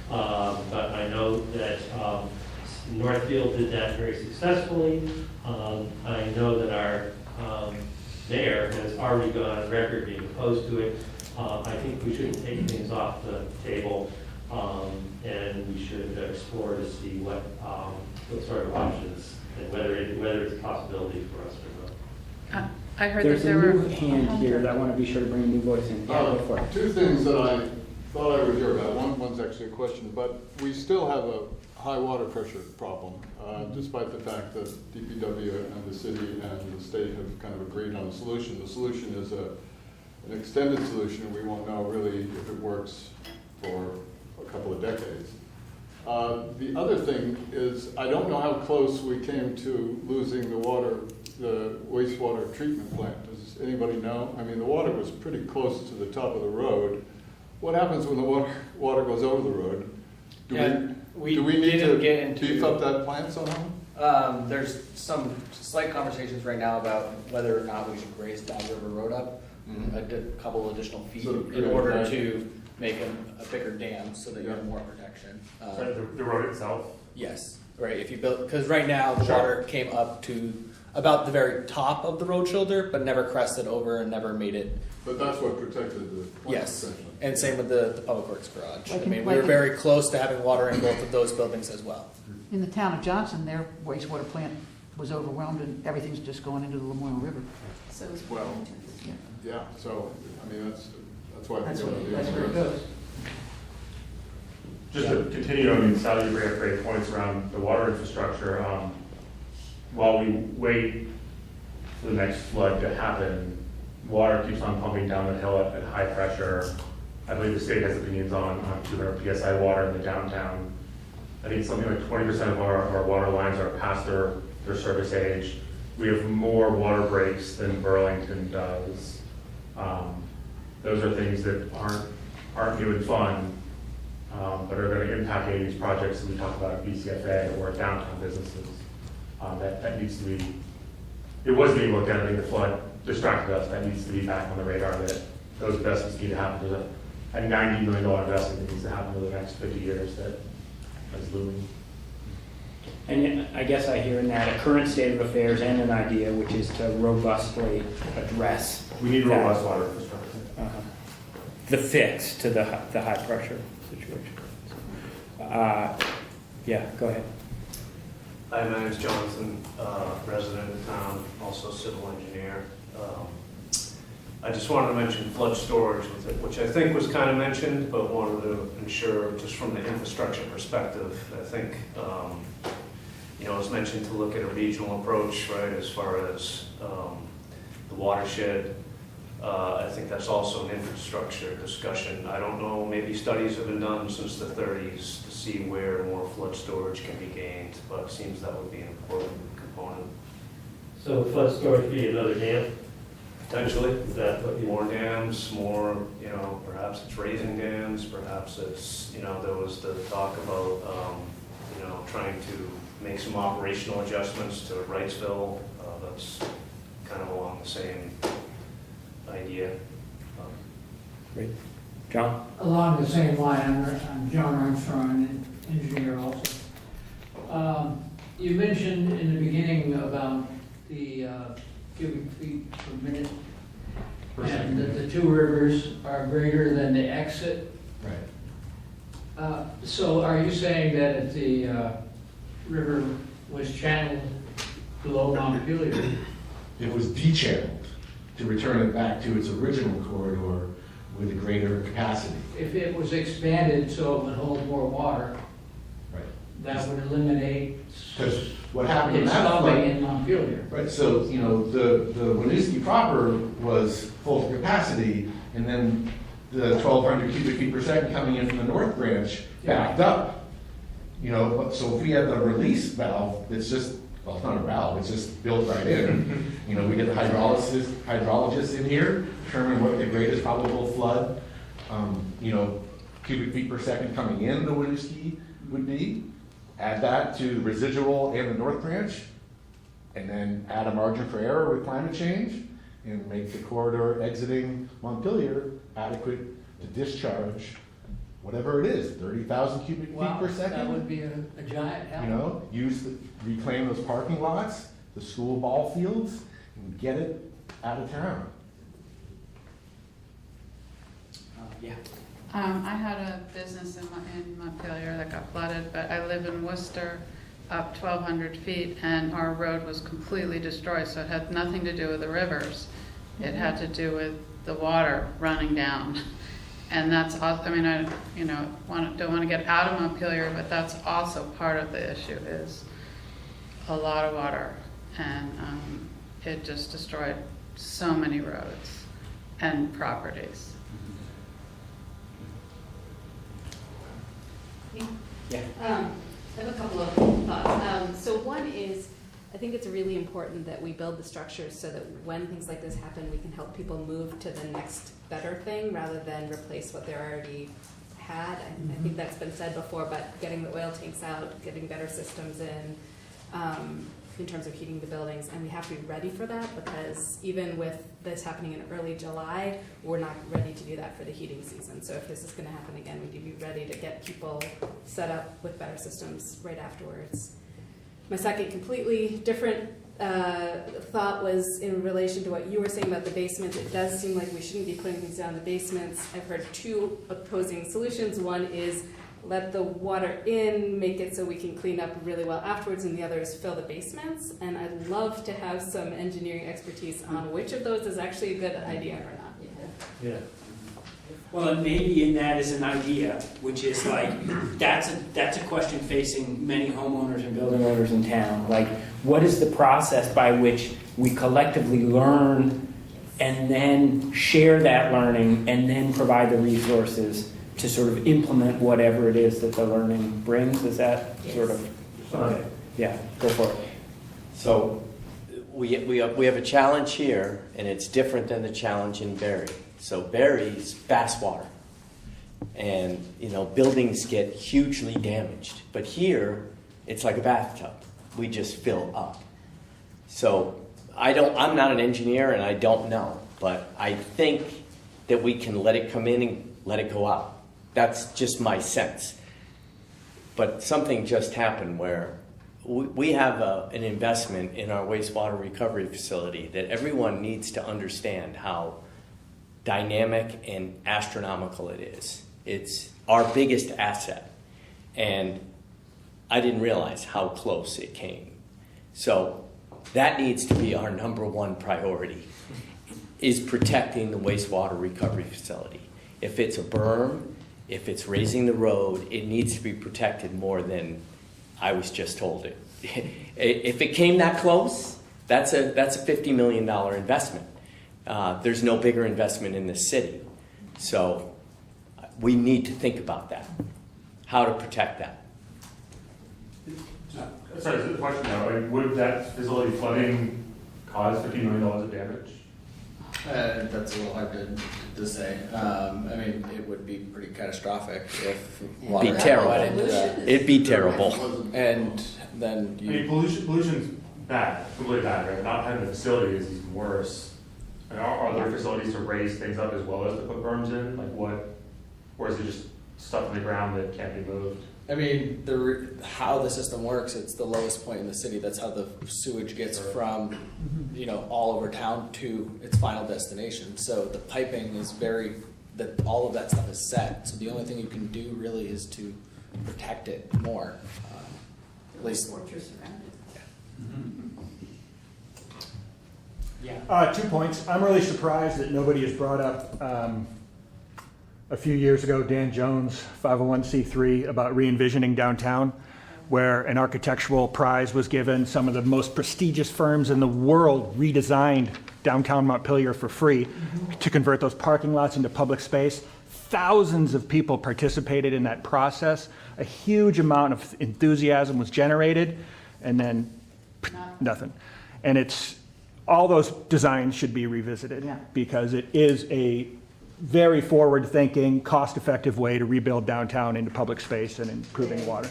but I know that Northfield did that very successfully. I know that our mayor has already gone on record being opposed to it. I think we shouldn't take things off the table, and we should explore to see what sort of options and whether it's a possibility for us or not. I heard There's that there a were new hand here that I want to be sure to bring a new voice in. Yeah, go for it. 2 things that I thought I would hear about. One's actually a question, but we still have a high water pressure problem, despite the fact that DPW and the city and the state have kind of agreed on a solution. The solution is an extended solution. We won't know really if it works for a couple of decades. The other thing is, I don't know how close we came to losing the wastewater treatment plant. Does anybody know? I mean, the water was pretty close to the top of the road. What happens when the water goes over the road? Do we need to beef up that plant somehow? There's some slight conversations right now about whether or not we should raise Downriver Road up a couple additional feet in order to make a bigger dam so that you have more protection. The road itself? Yes, right. If you build, because right now the water came up to about the very top of the road shoulder, but never crested over and never made it. But that's what protected the plant. Yes, and same with the Public Works garage. I mean, we were very close to having water in both of those buildings as well. In the town of Johnson, their wastewater plant was overwhelmed and everything's just going into the Lemoyne River. So it's well, yeah. So I mean, that's why that's where it goes. Just to continue on, Sally, you bring up great points around the water infrastructure. While we wait for the next flood to happen, water keeps on pumping down the hill at high pressure. I believe the state has opinions on 200 PSI water in the downtown. I think something like 20% of our water lines are past their service age. We have more water breaks than Burlington does. Those are things that aren't new and fun, but are going to impact any of these projects that we talk about at BCFA or downtown businesses. That needs to be, it was being looked at. I think the flood distracted us. That needs to be back on the radar, that those investments need to happen. There's a $90 million investment that needs to happen over the next 50 years that is looming. And yet, I guess I hear in that a current state of affairs and an idea, which is to robustly address. We need robust water infrastructure. The fix to the high pressure situation. Yeah, go ahead. Hi, my name is Jonathan, resident of town, also civil engineer. I just wanted to mention flood storage, which I think was kind of mentioned, but wanted to ensure just from the infrastructure perspective. I think, it was mentioned to look at a regional approach, right, as far as the watershed. I think that's also an infrastructure discussion. I don't know, maybe studies have been done since the 30s to see where more flood storage can be gained, but it seems that would be an important component. So flood storage be another dam? Potentially, that more dams, more, perhaps it's raising dams, perhaps it's, there was the talk about, trying to make some operational adjustments to Wrightsville. That's kind of along the same idea. Great. John? Along the same line, I'm John Armstrong, an engineer also. You mentioned in the beginning about the cubic feet per minute, and that the two rivers are greater than the exit. Right. So are you saying that if the river was channeled below Montpelier? It was de-channeled to return it back to its original corridor with a greater capacity. If it was expanded so it would hold more water, right, that would eliminate because what happened in it's that stopping flood, in Montpelier. right? So the Winooski proper was full capacity, and then the 1,200 cubic feet per second coming in from the North Branch backed up. So if we have the release valve, it's just, well, it's not a valve, it's just built right in. We get the hydrologists in here, determine what the greatest probable flood, cubic feet per second coming in the Winooski would be. Add that to the residual and the North Branch, and then add a margin for error with climate change, and make the corridor exiting Montpelier adequate to discharge whatever it is, 30,000 cubic feet per second. That would be a giant help. Reclaim those parking lots, the school ball fields, and get it out of town. Yeah. I had a business in Montpelier that got flooded, but I live in Worcester, up 1,200 feet, and our road was completely destroyed, so it had nothing to do with the rivers. It had to do with the water running down. And that's, I don't want to get out of Montpelier, but that's also part of the issue, is a lot of water, and it just destroyed so many roads and properties. Yeah. I have a couple of thoughts. So one is, I think it's really important that we build the structures so that when things like this happen, we can help people move to the next better thing rather than replace what they already had. I think that's been said before, but getting the oil tanks out, getting better systems in terms of heating the buildings, and we have to be ready for that, because even with this happening in early July, we're not ready to do that for the heating season. So if this is going to happen again, we need to be ready to get people set up with better systems right afterwards. My second completely different thought was in relation to what you were saying about the basement. It does seem like we shouldn't be putting things down in the basements. I've heard two opposing solutions. One is let the water in, make it so we can clean up really well afterwards, and the other is fill the basements. And I'd love to have some engineering expertise on which of those is actually a good idea or not. Yeah. Well, and maybe in that is an idea, which is like, that's a question facing many homeowners and building owners in town. Like, what is the process by which we collectively learn and then share that learning and then provide the resources to sort of implement whatever it is that the learning brings? Is that sort of, okay. Yeah, go for it. So we have a challenge here, and it's different than the challenge in Barry. So Barry's fast water, and buildings get hugely damaged. But here, it's like a bathtub. We just fill up. So I'm not an engineer, and I don't know, but I think that we can let it come in and let it go out. That's just my sense. But something just happened where we have an investment in our wastewater recovery facility that everyone needs to understand how dynamic and astronomical it is. It's our biggest asset, and I didn't realize how close it came. So that needs to be our number one priority, is protecting the wastewater recovery facility. If it's a berm, if it's raising the road, it needs to be protected more than I was just told it. If it came that close, that's a $50 million investment. There's no bigger investment in this city. So we need to think about that, how to protect that. Sorry, the question though, would that facility flooding cause $50 million of damage? That's a little hard to say. I mean, it would be pretty catastrophic if water It'd be terrible. went into that. It'd be terrible. And then pollution's bad, completely bad, right? Not having a facility is even worse. And are there facilities to raise things up as well as to put berms in? Like what? Or is it just stuff in the ground that can't be moved? I mean, how the system works, it's the lowest point in the city. That's how the sewage gets from, all over town to its final destination. So the piping is all of that stuff is set. So the only thing you can do really is to protect it more. At least. Fortress around it. Yeah. 2 points. I'm really surprised that nobody has brought up a few years ago, Dan Jones, 501c3, about re-envisioning downtown, where an architectural prize was given. Some of the most prestigious firms in the world redesigned downtown Montpelier for free to convert those parking lots into public space. Thousands of people participated in that process. A huge amount of enthusiasm was generated, and then nothing. And all those designs should be revisited because it is a very forward-thinking, cost-effective way to rebuild downtown into public space and improving water.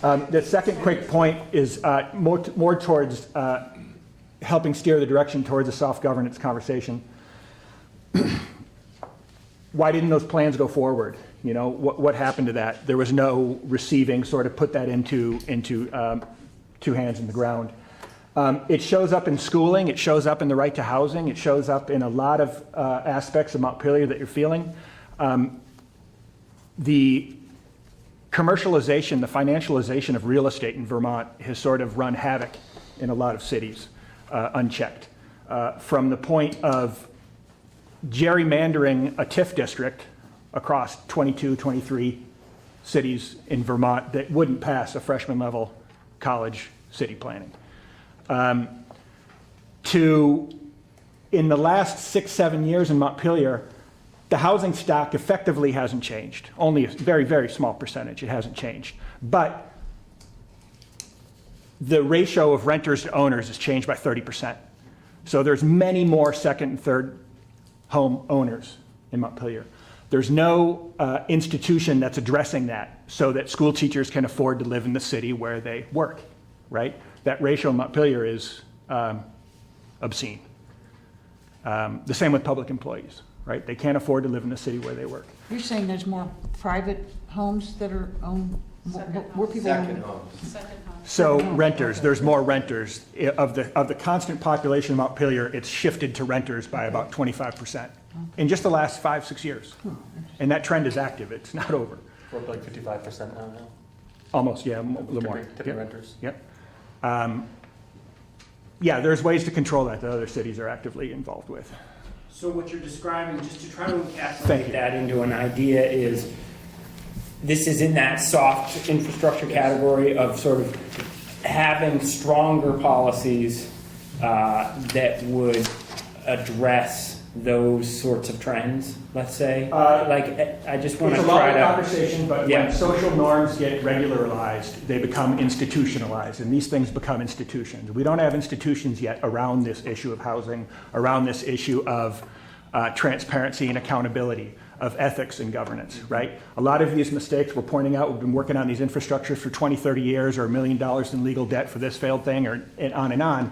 The second quick point is more towards helping steer the direction towards a soft governance conversation. Why didn't those plans go forward? What happened to that? There was no receiving, sort of put that into two hands in the ground. It shows up in schooling, it shows up in the right to housing, it shows up in a lot of aspects of Montpelier that you're feeling. The commercialization, the financialization of real estate in Vermont has sort of run havoc in a lot of cities, unchecked. From the point of gerrymandering a TIF district across 22, 23 cities in Vermont that wouldn't pass a freshman level college city planning. To, in the last 6-7 years in Montpelier, the housing stock effectively hasn't changed. Only a very, very small percentage, it hasn't changed. But the ratio of renters to owners has changed by 30%. So there's many more second and third home owners in Montpelier. There's no institution that's addressing that so that school teachers can afford to live in the city where they work, right? That ratio in Montpelier is obscene. The same with public employees, right? They can't afford to live in the city where they work. You're saying there's more private homes that are owned, more people Second own? homes. So renters, there's more renters. Of the constant population of Montpelier, it's shifted to renters by about 25% in just the last 5-6 years. And that trend is active, it's not over. We're up like 55% now. Almost, yeah, a little more. Tipping renters. Yep. Yeah, there's ways to control that other cities are actively involved with. So what you're describing, just to try to Thank encapsulate you. that into an idea, is this is in that soft infrastructure category of sort of having stronger policies that would address those sorts of trends, let's say. I just want to It's a try long to... conversation, but when social norms get regularized, they become institutionalized, and these things become institutions. We don't have institutions yet around this issue of housing, around this issue of transparency and accountability, of ethics and governance, right? A lot of these mistakes we're pointing out, we've been working on these infrastructures for 20, 30 years, or $1 million in legal debt for this failed thing, or and on and on.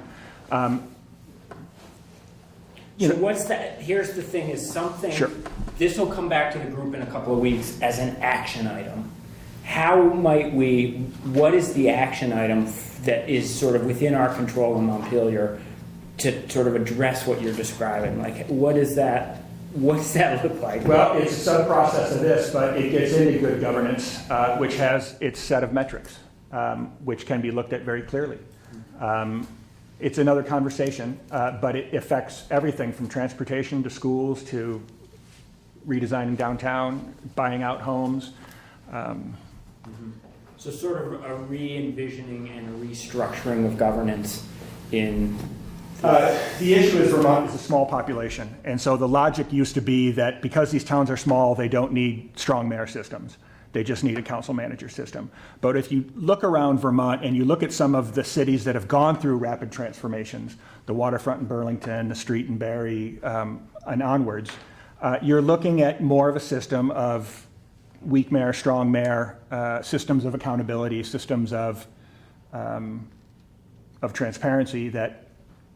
So what's that? Here's the thing: is something. Sure. This will come back to the group in a couple of weeks as an action item. How might we? What is the action item that is sort of within our control in Montpelier to sort of address what you're describing? Like, what is that? What does that look like? Well, it's a sub-process of this, but it gets into good governance, which has its set of metrics, which can be looked at very clearly. It's another conversation, but it affects everything from transportation to schools to redesigning downtown, buying out homes. So sort of a re-envisioning and a restructuring of governance in... The issue is Vermont is a small population, and so the logic used to be that because these towns are small, they don't need strong mayor systems. They just need a council manager system. But if you look around Vermont and you look at some of the cities that have gone through rapid transformations, the waterfront in Burlington, the street in Barrie, and onwards, you're looking at more of a system of weak mayor, strong mayor, systems of accountability, systems of transparency that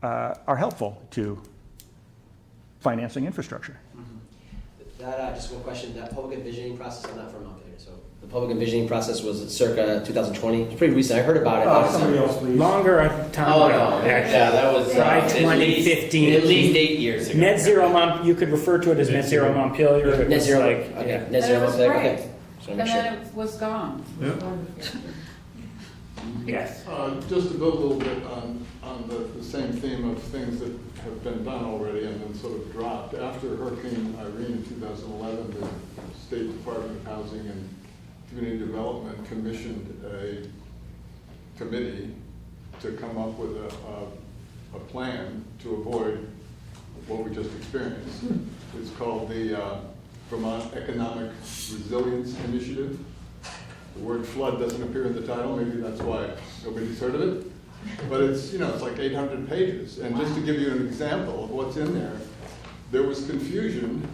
are helpful to financing infrastructure. That, just one question, that public envisioning process, I'm not from Montpelier, so the public envisioning process was circa 2020, it's pretty recent, I heard about it. Oh, somebody else, please. Longer time Oh, ago, no, actually. yeah, that was By at 2015. At least 8 years ago. Net zero, you could refer to it as net zero Montpelier. It Net was zero, like, okay, yeah. net zero And it was Montpelier, great. okay. Just wanna And make sure. then it was gone. Yes. Just to build a little bit on the same theme of things that have been done already and then sort of dropped. After Hurricane Irene in 2011, the State Department of Housing and Community Development commissioned a committee to come up with a plan to avoid what we just experienced. It's called the Vermont Economic Resilience Initiative. The word flood doesn't appear in the title, maybe that's why nobody's heard of it. But it's, it's like 800 pages. And just to give you an example of what's in there, there was confusion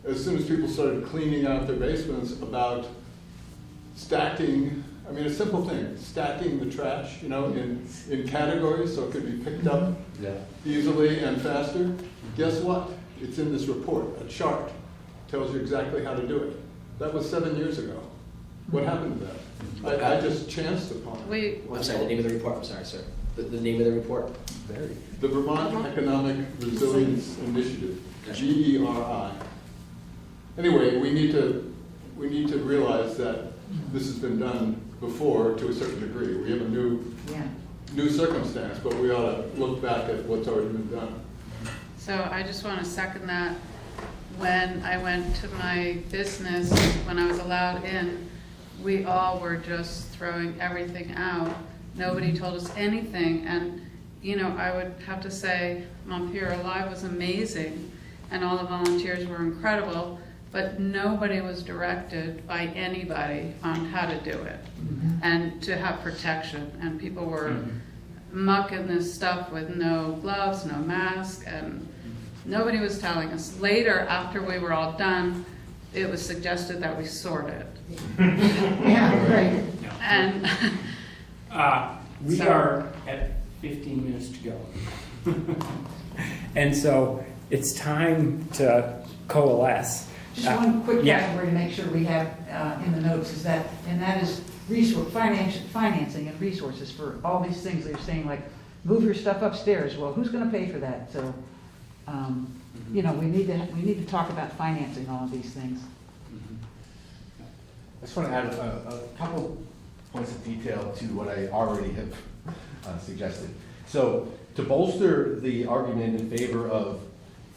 as soon as people started cleaning out their basements about stacking, a simple thing, stacking the trash, in categories so it could be picked up easily and faster. Guess what? It's in this report, a chart, tells you exactly how to do it. That was 7 years ago. What happened to that? I just chanced upon it. I'm sorry, the name of the report, I'm sorry, sir. The name of the report? The Vermont Economic Resilience Initiative, GERI. Anyway, we need to realize that this has been done before to a certain degree. We have a new circumstance, but we ought to look back at what's already been done. So I just want to second that. When I went to my business, when I was allowed in, we all were just throwing everything out. Nobody told us anything. And, I would have to say Montpelier Alive was amazing and all the volunteers were incredible, but nobody was directed by anybody on how to do it and to have protection. And people were mucking this stuff with no gloves, no mask, and nobody was telling us. Later, after we were all done, it was suggested that we sort it. Yeah, right. And we are at 15 minutes to go. And so it's time to coalesce. Just one quick yeah. category to make sure we have in the notes is that, and that is financing and resources for all these things they're saying, like move your stuff upstairs. Well, who's going to pay for that? So, we need to talk about financing all of these things. I just want to add a couple points of detail to what I already have suggested. So to bolster the argument in favor of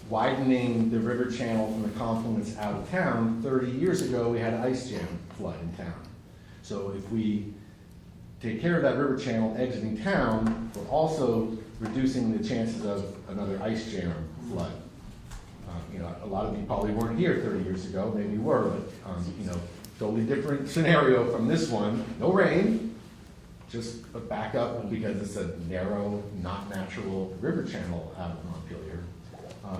widening the river channel from the confluence out of town, 30 years ago, we had an ice jam flood in town. So if we take care of that river channel exiting town, we're also reducing the chances of another ice jam flood. You know, a lot of you probably weren't here 30 years ago, maybe you were, but you know, totally different scenario from this one. No rain, just a backup because it's a narrow, not natural river channel out of Montpelier.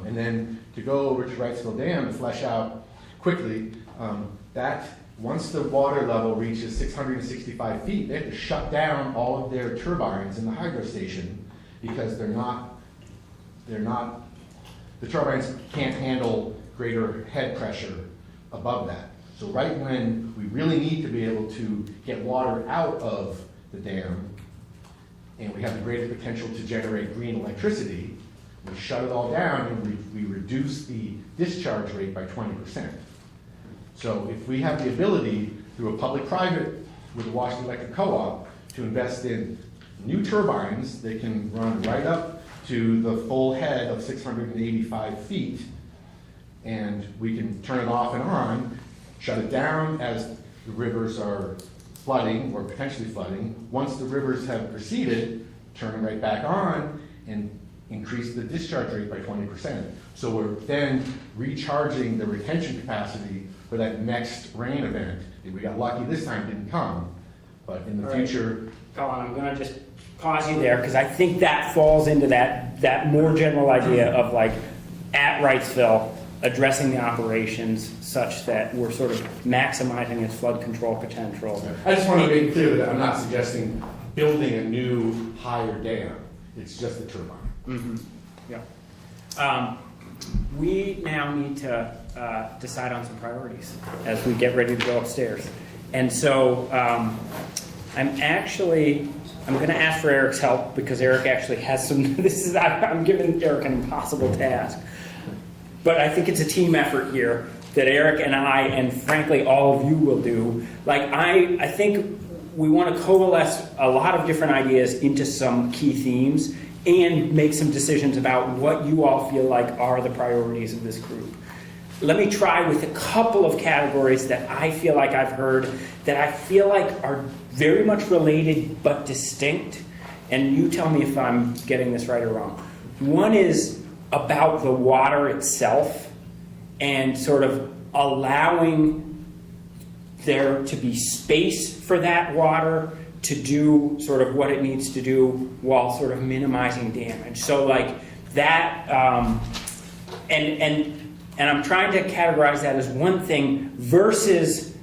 And then to go over to Wrightsville Dam to flesh out quickly, that once the water level reaches 665 feet, they have to shut down all of their turbines in the hydro station because the turbines can't handle greater head pressure above that. So right when we really need to be able to get water out of the dam, and we have the greatest potential to generate green electricity, we shut it all down and we reduce the discharge rate by 20%. So if we have the ability through a public-private with the Washington Electric Co-op to invest in new turbines that can run right up to the full head of 685 feet, and we can turn it off and on, shut it down as the rivers are flooding or potentially flooding. Once the rivers have receded, turn it right back on and increase the discharge rate by 20%. So we're then recharging the retention capacity for that next rain event. If we got lucky this time, it didn't come, but in the future. Colin, I'm gonna just pause you there because I think that falls into that more general idea of like at Wrightsville addressing the operations such that we're sort of maximizing its flood control potential. I just want to make clear that I'm not suggesting building a new higher dam. It's just a turbine. Mm-hmm. Yeah. We now need to decide on some priorities as we get ready to go upstairs. And so I'm going to ask for Eric's help because Eric actually has some, I'm giving Eric an impossible task. But I think it's a team effort here that Eric and I, and frankly all of you will do. Like I think we want to coalesce a lot of different ideas into some key themes and make some decisions about what you all feel like are the priorities of this group. Let me try with a couple of categories that I feel like I've heard that I feel like are very much related but distinct. And you tell me if I'm getting this right or wrong. One is about the water itself and sort of allowing there to be space for that water to do sort of what it needs to do while sort of minimizing damage. So like that, and I'm trying to categorize that as one thing versus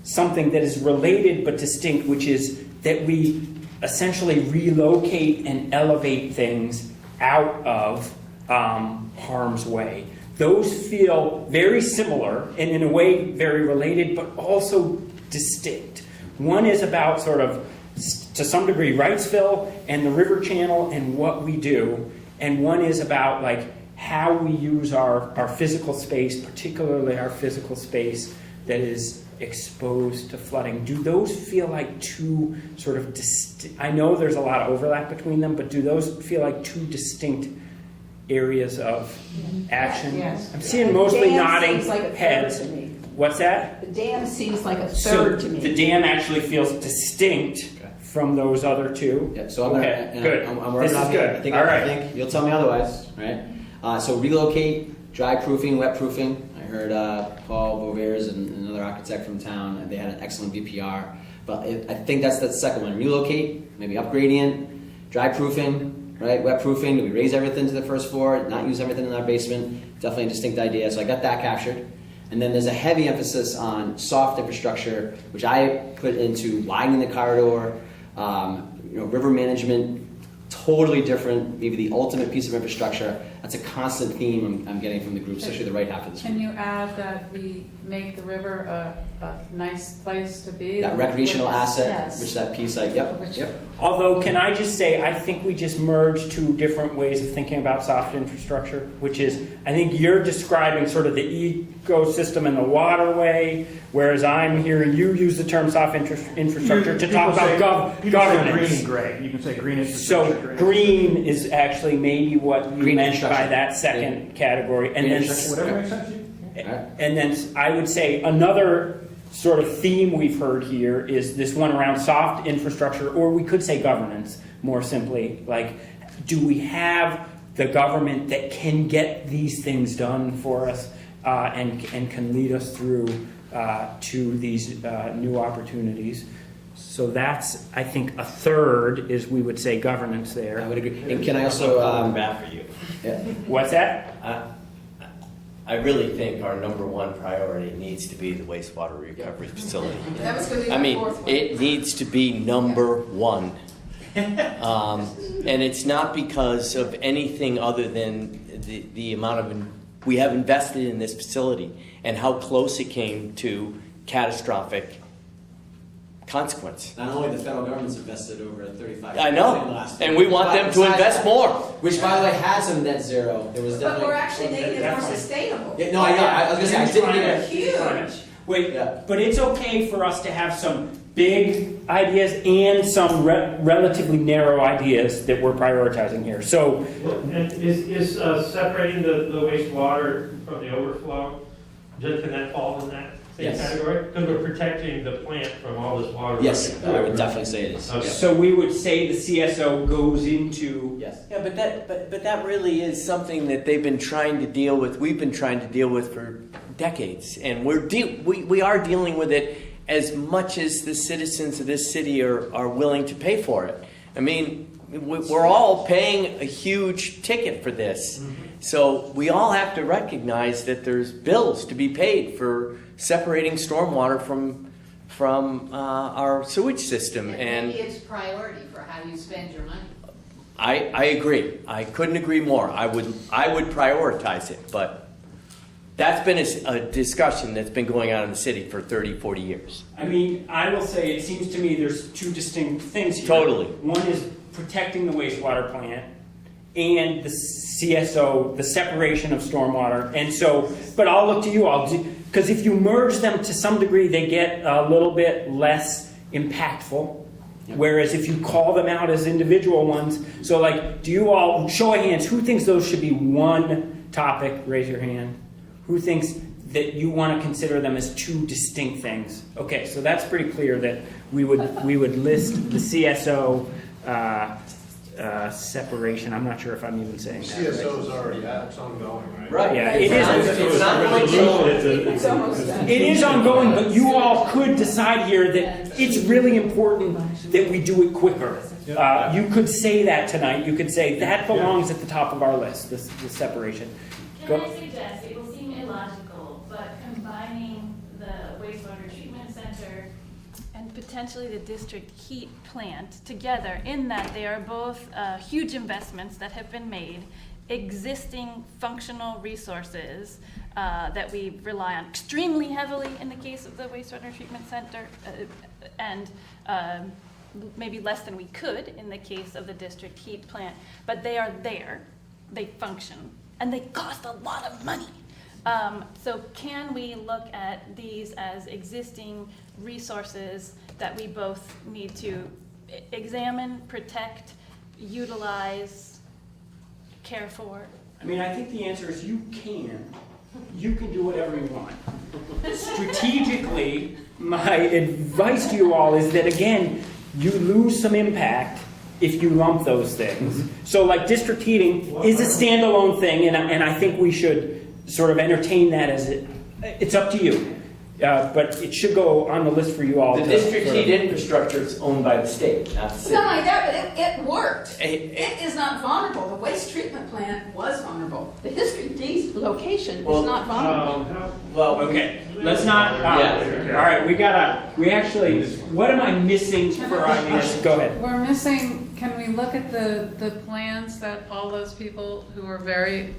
something that is related but distinct, which is that we essentially relocate and elevate things out of harm's way. Those feel very similar and in a way very related, but also distinct. One is about sort of, to some degree, Wrightsville and the river channel and what we do. And one is about like how we use our physical space, particularly our physical space that is exposed to flooding. Do those feel like two sort of I know there's a lot of overlap between them, but do those feel like two distinct areas of action? Yes. I'm seeing mostly nodding seems like a third heads. to me. What's that? The dam seems like a So third to me. the dam actually feels distinct from those other two. Yeah, so I'm good. I'm working This on is it. good. I think, All right. I think you'll tell me otherwise, right? So relocate, dry proofing, wet proofing. I heard Paul Beauvairs and another architect from town, they had an excellent VPR. But I think that's the second one. Relocate, maybe up gradient, dry proofing, right? Wet proofing. Do we raise everything to the first floor? Not use everything in our basement? Definitely a distinct idea. So I got that captured. And then there's a heavy emphasis on soft infrastructure, which I put into widening the corridor, river management, totally different, maybe the ultimate piece of infrastructure. That's a constant theme I'm getting from the group, especially the right half of this group. Can you add that we make the river a nice place to be? That recreational asset, Yes. which that piece, yep. Although, can I just say, I think we just merged two different ways of thinking about soft infrastructure, which is, I think you're describing sort of the ecosystem and the waterway, whereas I'm hearing you use the term soft infrastructure to talk about governance. Say green and gray. You can say green infrastructure. So green is actually maybe what you meant by by that second category, and then Whatever makes sense to you. and then I would say another sort of theme we've heard here is this one around soft infrastructure, or we could say governance more simply. Like, do we have the government that can get these things done for us and can lead us through to these new opportunities? So that's, I think, a third is, we would say, governance there. I would agree. And can I also bad for you. Yeah. What's that? I really think our number one priority needs to be the wastewater recovery facility. That was going to be I the mean, fourth one. it needs to be number one. And it's not because of anything other than the amount of we have invested in this facility and how close it came to catastrophic consequence. Not only the federal government's invested over $35 I know, and we want them to invest more. Which, by the way, has them net zero. It was But definitely. we're actually making it more sustainable. Yeah, no, I know. I was gonna say I didn't mean it. Huge. Wait, but it's okay for us to have some big ideas and some relatively narrow ideas that we're prioritizing here. So, And is separating the wastewater from the overflow, can that fall in that same Yes. category? Because we're protecting the plant from all this water. Yes, I would definitely say it is. Okay. so we would say the CSO goes into. Yes. Yeah, but that really is something that they've been trying to deal with. We've been trying to deal with for decades, and we are dealing with it as much as the citizens of this city are willing to pay for it. I mean, we're all paying a huge ticket for this. So we all have to recognize that there's bills to be paid for separating stormwater from our sewage system. And maybe it's priority for how you spend your money. I agree. I couldn't agree more. I would prioritize it, but that's been a discussion that's been going on in the city for 30, 40 years. I mean, I will say, it seems to me there's two distinct things here. Totally. One is protecting the wastewater plant, and the CSO, the separation of stormwater. And so, but I'll look to you all, because if you merge them to some degree, they get a little bit less impactful. Whereas if you call them out as individual ones, so like, do you all, show of hands, who thinks those should be one topic? Raise your hand. Who thinks that you want to consider them as two distinct things? Okay, so that's pretty clear that we would list the CSO separation. I'm not sure if I'm even saying that. CSO is already it's ongoing, right? Right. Yeah, it is. It is ongoing, but you all could decide here that it's really important that we do it quicker. You could say that tonight. You could say that belongs at the top of our list, the separation. Can I suggest, it will seem illogical, but combining the wastewater treatment center and potentially the district heat plant together, in that they are both huge investments that have been made, existing functional resources that we rely on extremely heavily in the case of the wastewater treatment center, and maybe less than we could in the case of the district heat plant, but they are there, they function, and they cost a lot of money. So can we look at these as existing resources that we both need to examine, protect, utilize, care for? I mean, I think the answer is you can. You can do whatever you want. Strategically, my advice to you all is that, again, you lose some impact if you lump those things. So like district heating is a standalone thing, and I think we should sort of entertain that as it's up to you. But it should go on the list for you all. The district heat infrastructure is owned by the state, not the city. Not like that, but it worked. It is not vulnerable. The waste treatment plant was vulnerable. The district D location is not vulnerable. Well, okay. Let's not. All right, we actually. What am I missing for ideas? Go ahead. We're missing, can we look at the plans that all those people who are very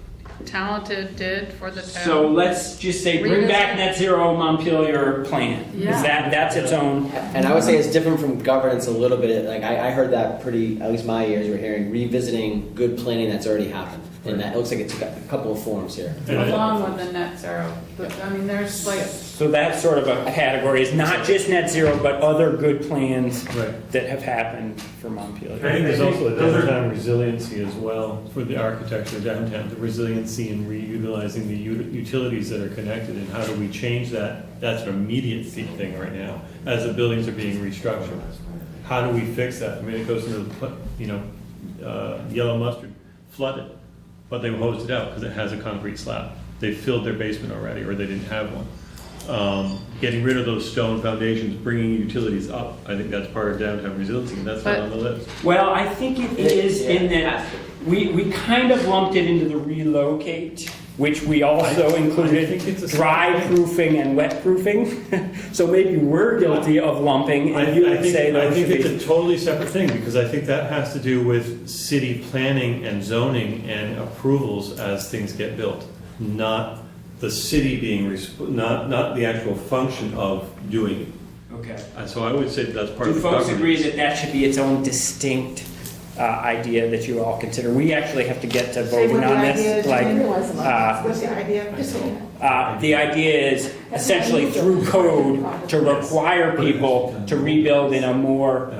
talented did for the town? So let's just say bring back net zero Montpelier plan. Yeah. That's its own. And I would say it's different from governance a little bit. Like I heard that pretty, at least my ears were hearing, revisiting good planning that's already happened. And that, it looks like it took a couple of forms here. Along with the net zero. I mean, there's like, So that's sort of a category, it's not just net zero, but other good plans that have happened for Montpelier. I think there's also a downtown resiliency as well for the architecture downtown, the resiliency in reutilizing the utilities that are connected, and how do we change that? That's an immediate thing right now, as the buildings are being restructured. How do we fix that? I mean, it goes into the, yellow mustard, flooded, but they hosed it out because it has a concrete slab. They filled their basement already, or they didn't have one. Getting rid of those stone foundations, bringing utilities up, I think that's part of downtown resiliency, and that's not on the list. Well, I think it is in that we kind of lumped it into the relocate, which we also included dry proofing and wet proofing. So maybe we're guilty of lumping, and you would say those I think should be. it's a totally separate thing, because I think that has to do with city planning and zoning and approvals as things get built, not the city being, not the actual function of doing it. Okay. And so I would say that's part Do of the folks governance. agree that that should be its own distinct idea that you all consider? We actually have to get to voting on this. What's the idea? Just say it. The idea is essentially through code to require people to rebuild in a more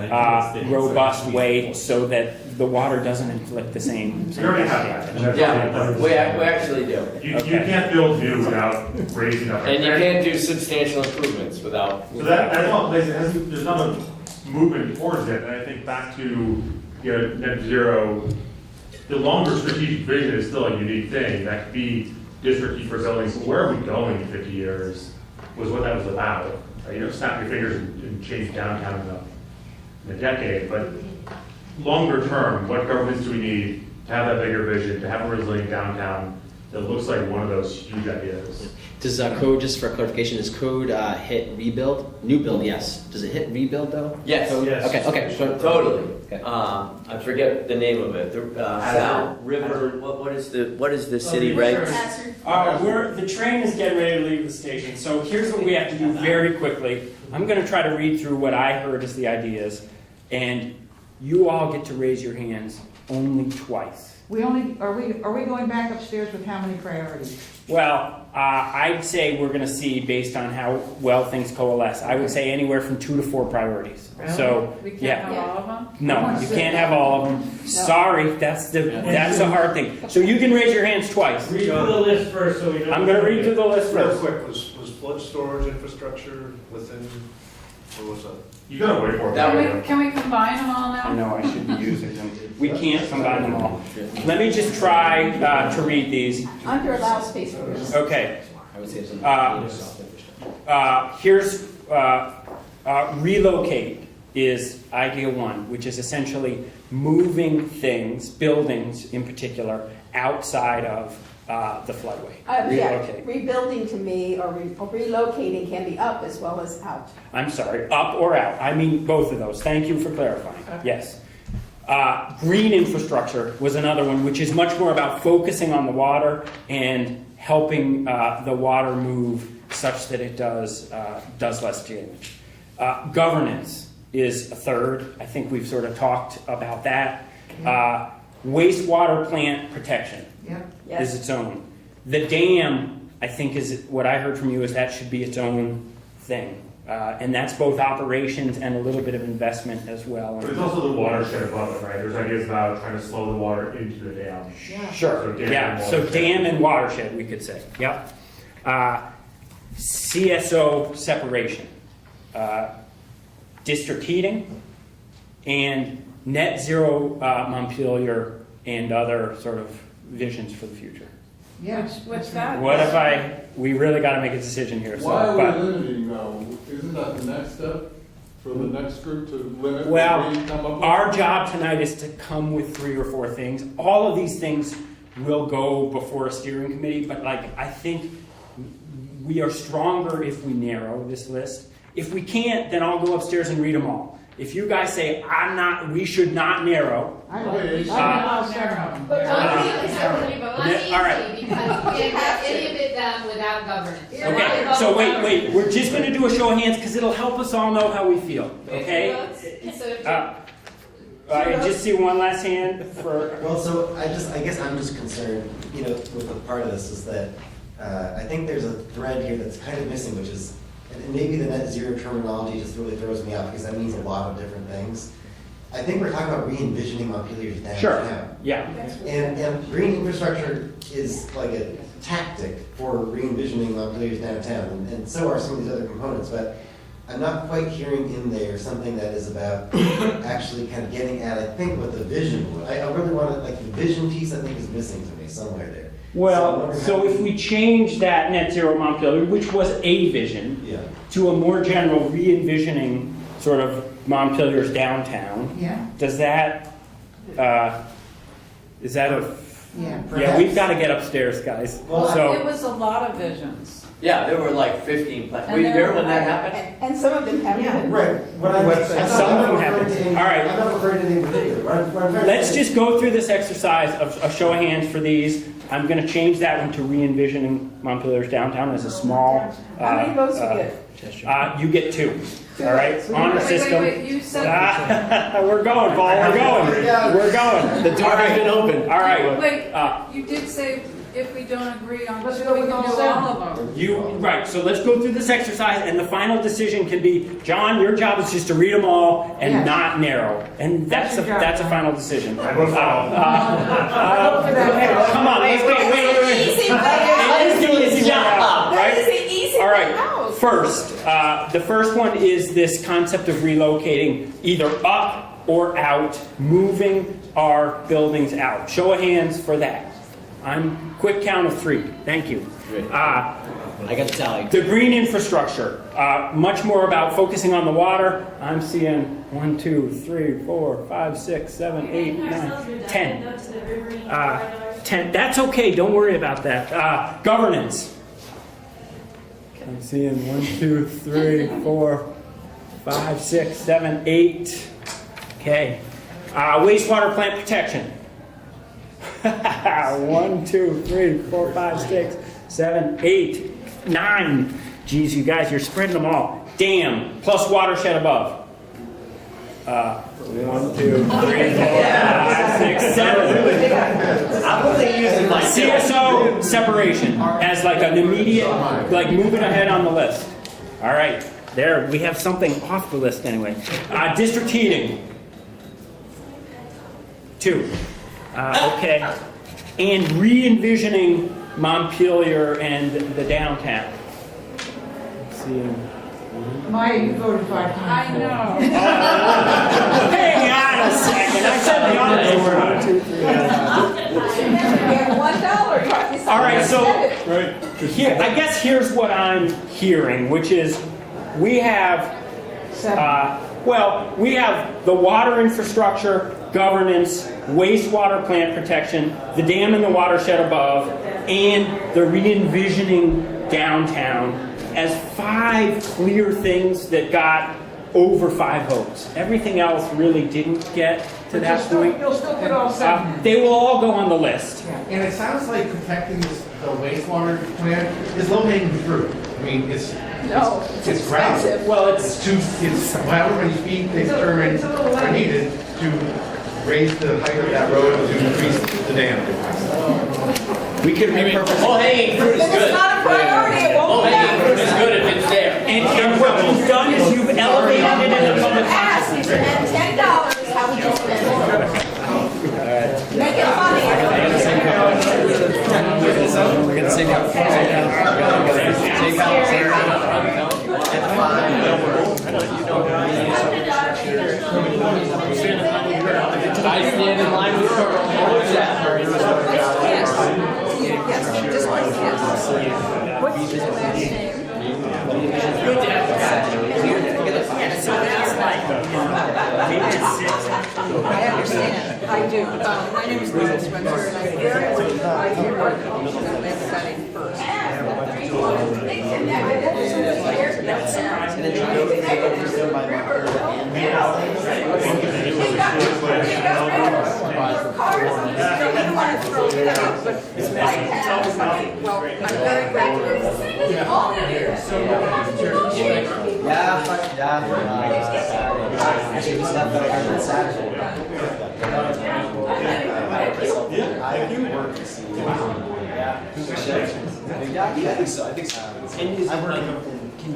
robust way so that the water doesn't inflict the same. We already have that. Yeah, we actually do. You can't build new without raising up. And you can't do substantial improvements without. So that's all places, there's not a movement towards it, and I think back to, net zero, the longer strategic vision is still a unique thing. That could be district key for zoning, but where are we going in 50 years was what that was about. Snap your fingers and change downtown in a decade, but longer term, what governments do we need to have that bigger vision, to have a resilient downtown that looks like one of those huge ideas? Does code, just for clarification, does code hit rebuild? New build, yes. Does it hit rebuild though? Yes. Code? Yes. Okay. Totally. Okay. I forget the name of it. South River. What is the city regs? The train is getting ready to leave the station, so here's what we have to do very quickly. I'm going to try to read through what I heard as the ideas, and you all get to raise your hands only twice. Are we going back upstairs with how many priorities? Well, I'd say we're going to see based on how well things coalesce. I would say anywhere from 2 to 4 priorities. Really? So We can't yeah. have all of them? No, you can't have all of them. Sorry, that's the hard thing. So you can raise your hands twice. Read through the list first so we know. I'm going to read through the list Real first. quick, was flood storage infrastructure within, or was that? You gotta wait for it. Can we combine them all now? I know I should be using them. We can't combine them all. Let me just try to read these. Under allow space for this. Okay. I would say it's Here's relocate is idea 1, which is essentially moving things, buildings in particular, outside of the floodway. Relocate. Rebuilding to me or relocating can be up as well as out. I'm sorry, up or out. I mean both of those. Thank you for clarifying. Yes. Green infrastructure was another one, which is much more about focusing on the water and helping the water move such that it does less damage. Governance is a third. I think we've sort of talked about that. Wastewater plant protection is its own. The dam, I think, is what I heard from you is that should be its own thing. And that's both operations and a little bit of investment as well. But it's also the watershed above it, right? There's ideas about trying to slow the water into the dam. Sure. So Dam and watershed, we could say. Yep. CSO separation, district heating, and net zero Montpelier and other sort of visions for the future. Yes. What's that? We really got to make a decision here. Why are we limiting though? Isn't that the next step for the next group to limit? Well, what we come up with? our job tonight is to come with 3 or 4 things. All of these things will go before a steering committee, but I think we are stronger if we narrow this list. If we can't, then I'll go upstairs and read them all. If you guys say we should not narrow. I allow 7. But let's easy, all right. because we can't have any of it done without governance. Okay, so wait. We're just going to do a show of hands because it'll help us all know how we feel. Okay? I just see one last hand for. Well, so I guess I'm just concerned, with the part of this is that I think there's a thread here that's kind of missing, which is, and maybe the net zero terminology just really throws me off because that means a lot of different things. I think we're talking about re-envisioning Montpelier's downtown. Sure. Yeah. And green infrastructure is like a tactic for re-envisioning Montpelier's downtown, and so are some of these other components, but I'm not quite hearing in there something that is about actually kind of getting at, I think, what the vision was. I really want to, like, the vision piece, I think, is missing to me somewhere there. Well, so if we change that net zero Montpelier, which was a vision, to a more general re-envisioning sort of Montpelier's downtown, does that, is that a, yeah, we've got to get upstairs, guys. Well, So it was a lot of visions. Yeah, there were like 15 plans. Were you there when that happened? And some of them haven't been. Right. Some of them haven't. All right. I'm not referring to anything particular. Let's just go through this exercise of a show of hands for these. I'm going to change that one to re-envisioning Montpelier's downtown as a small. How many votes do you get? You get 2. All right. Honor system. Wait, you said. We're going, Paul. We're going. We're going. The door has been open. All right. Wait, you did say if we don't agree on, Let's we go can with do all all of them. Right, so let's go through this exercise, and the final decision can be, John, your job is just to read them all and not narrow, and that's a final decision. I vote for all. Come on, let's go. Wait. It is the easy way out, right? All right. First, the first one is this concept of relocating either up or out, moving our buildings out. Show of hands for that. I'm quick count of 3. Thank you. I got the tally. The green infrastructure, much more about focusing on the water. I'm seeing 1, 2, 3, 4, 5, 6, 7, 8, 9, 10. 10. That's okay. Don't worry about that. Governance. I'm seeing 1, 2, 3, 4, 5, 6, 7, 8. Okay. Wastewater plant protection. 1, 2, 3, 4, 5, 6, 7, 8, 9. Geez, you guys, you're spreading them all. Dam plus watershed above. 1, 2, 3, 4, 5, 6, 7. I'm only using my CSO separation as like an immediate, like moving ahead on the list. All right, there we have something off the list anyway. District heating. 2. Okay. And re-envisioning Montpelier and the downtown. Let's see. Maya, you voted 5 times. I know. Hang on a second. I said the honest word. 1, 2, 3. $1. All right, so here, I guess here's what I'm hearing, which is we have, we have the water infrastructure, governance, wastewater plant protection, the dam and the watershed above, and the re-envisioning downtown as 5 clear things that got over 5 votes. Everything else really didn't get to that point. You'll still put all 7. They will all go on the list. And it sounds like protecting the wastewater plant is low-hanging fruit. I mean, it's ground. Well, it's however many feet they determine are needed to raise the height of that road to increase the dam. We could repurpose. Low-hanging fruit is good. It's not a priority. It won't be Low-hanging fruit is good if it's there. And what you've done is you've elevated it in the public Ask, and $10, how would you spend it? Make it funny. We're gonna take out. I stand in line with Perro. Yes, just like yes. What's your last name? So that's like, I understand, I do. My name is Rose Spencer, and I'm here at everybody first. Well, I'm very grateful. Actually, just left that on Saturday. Thank you. Yeah, I think so. I think so. I work in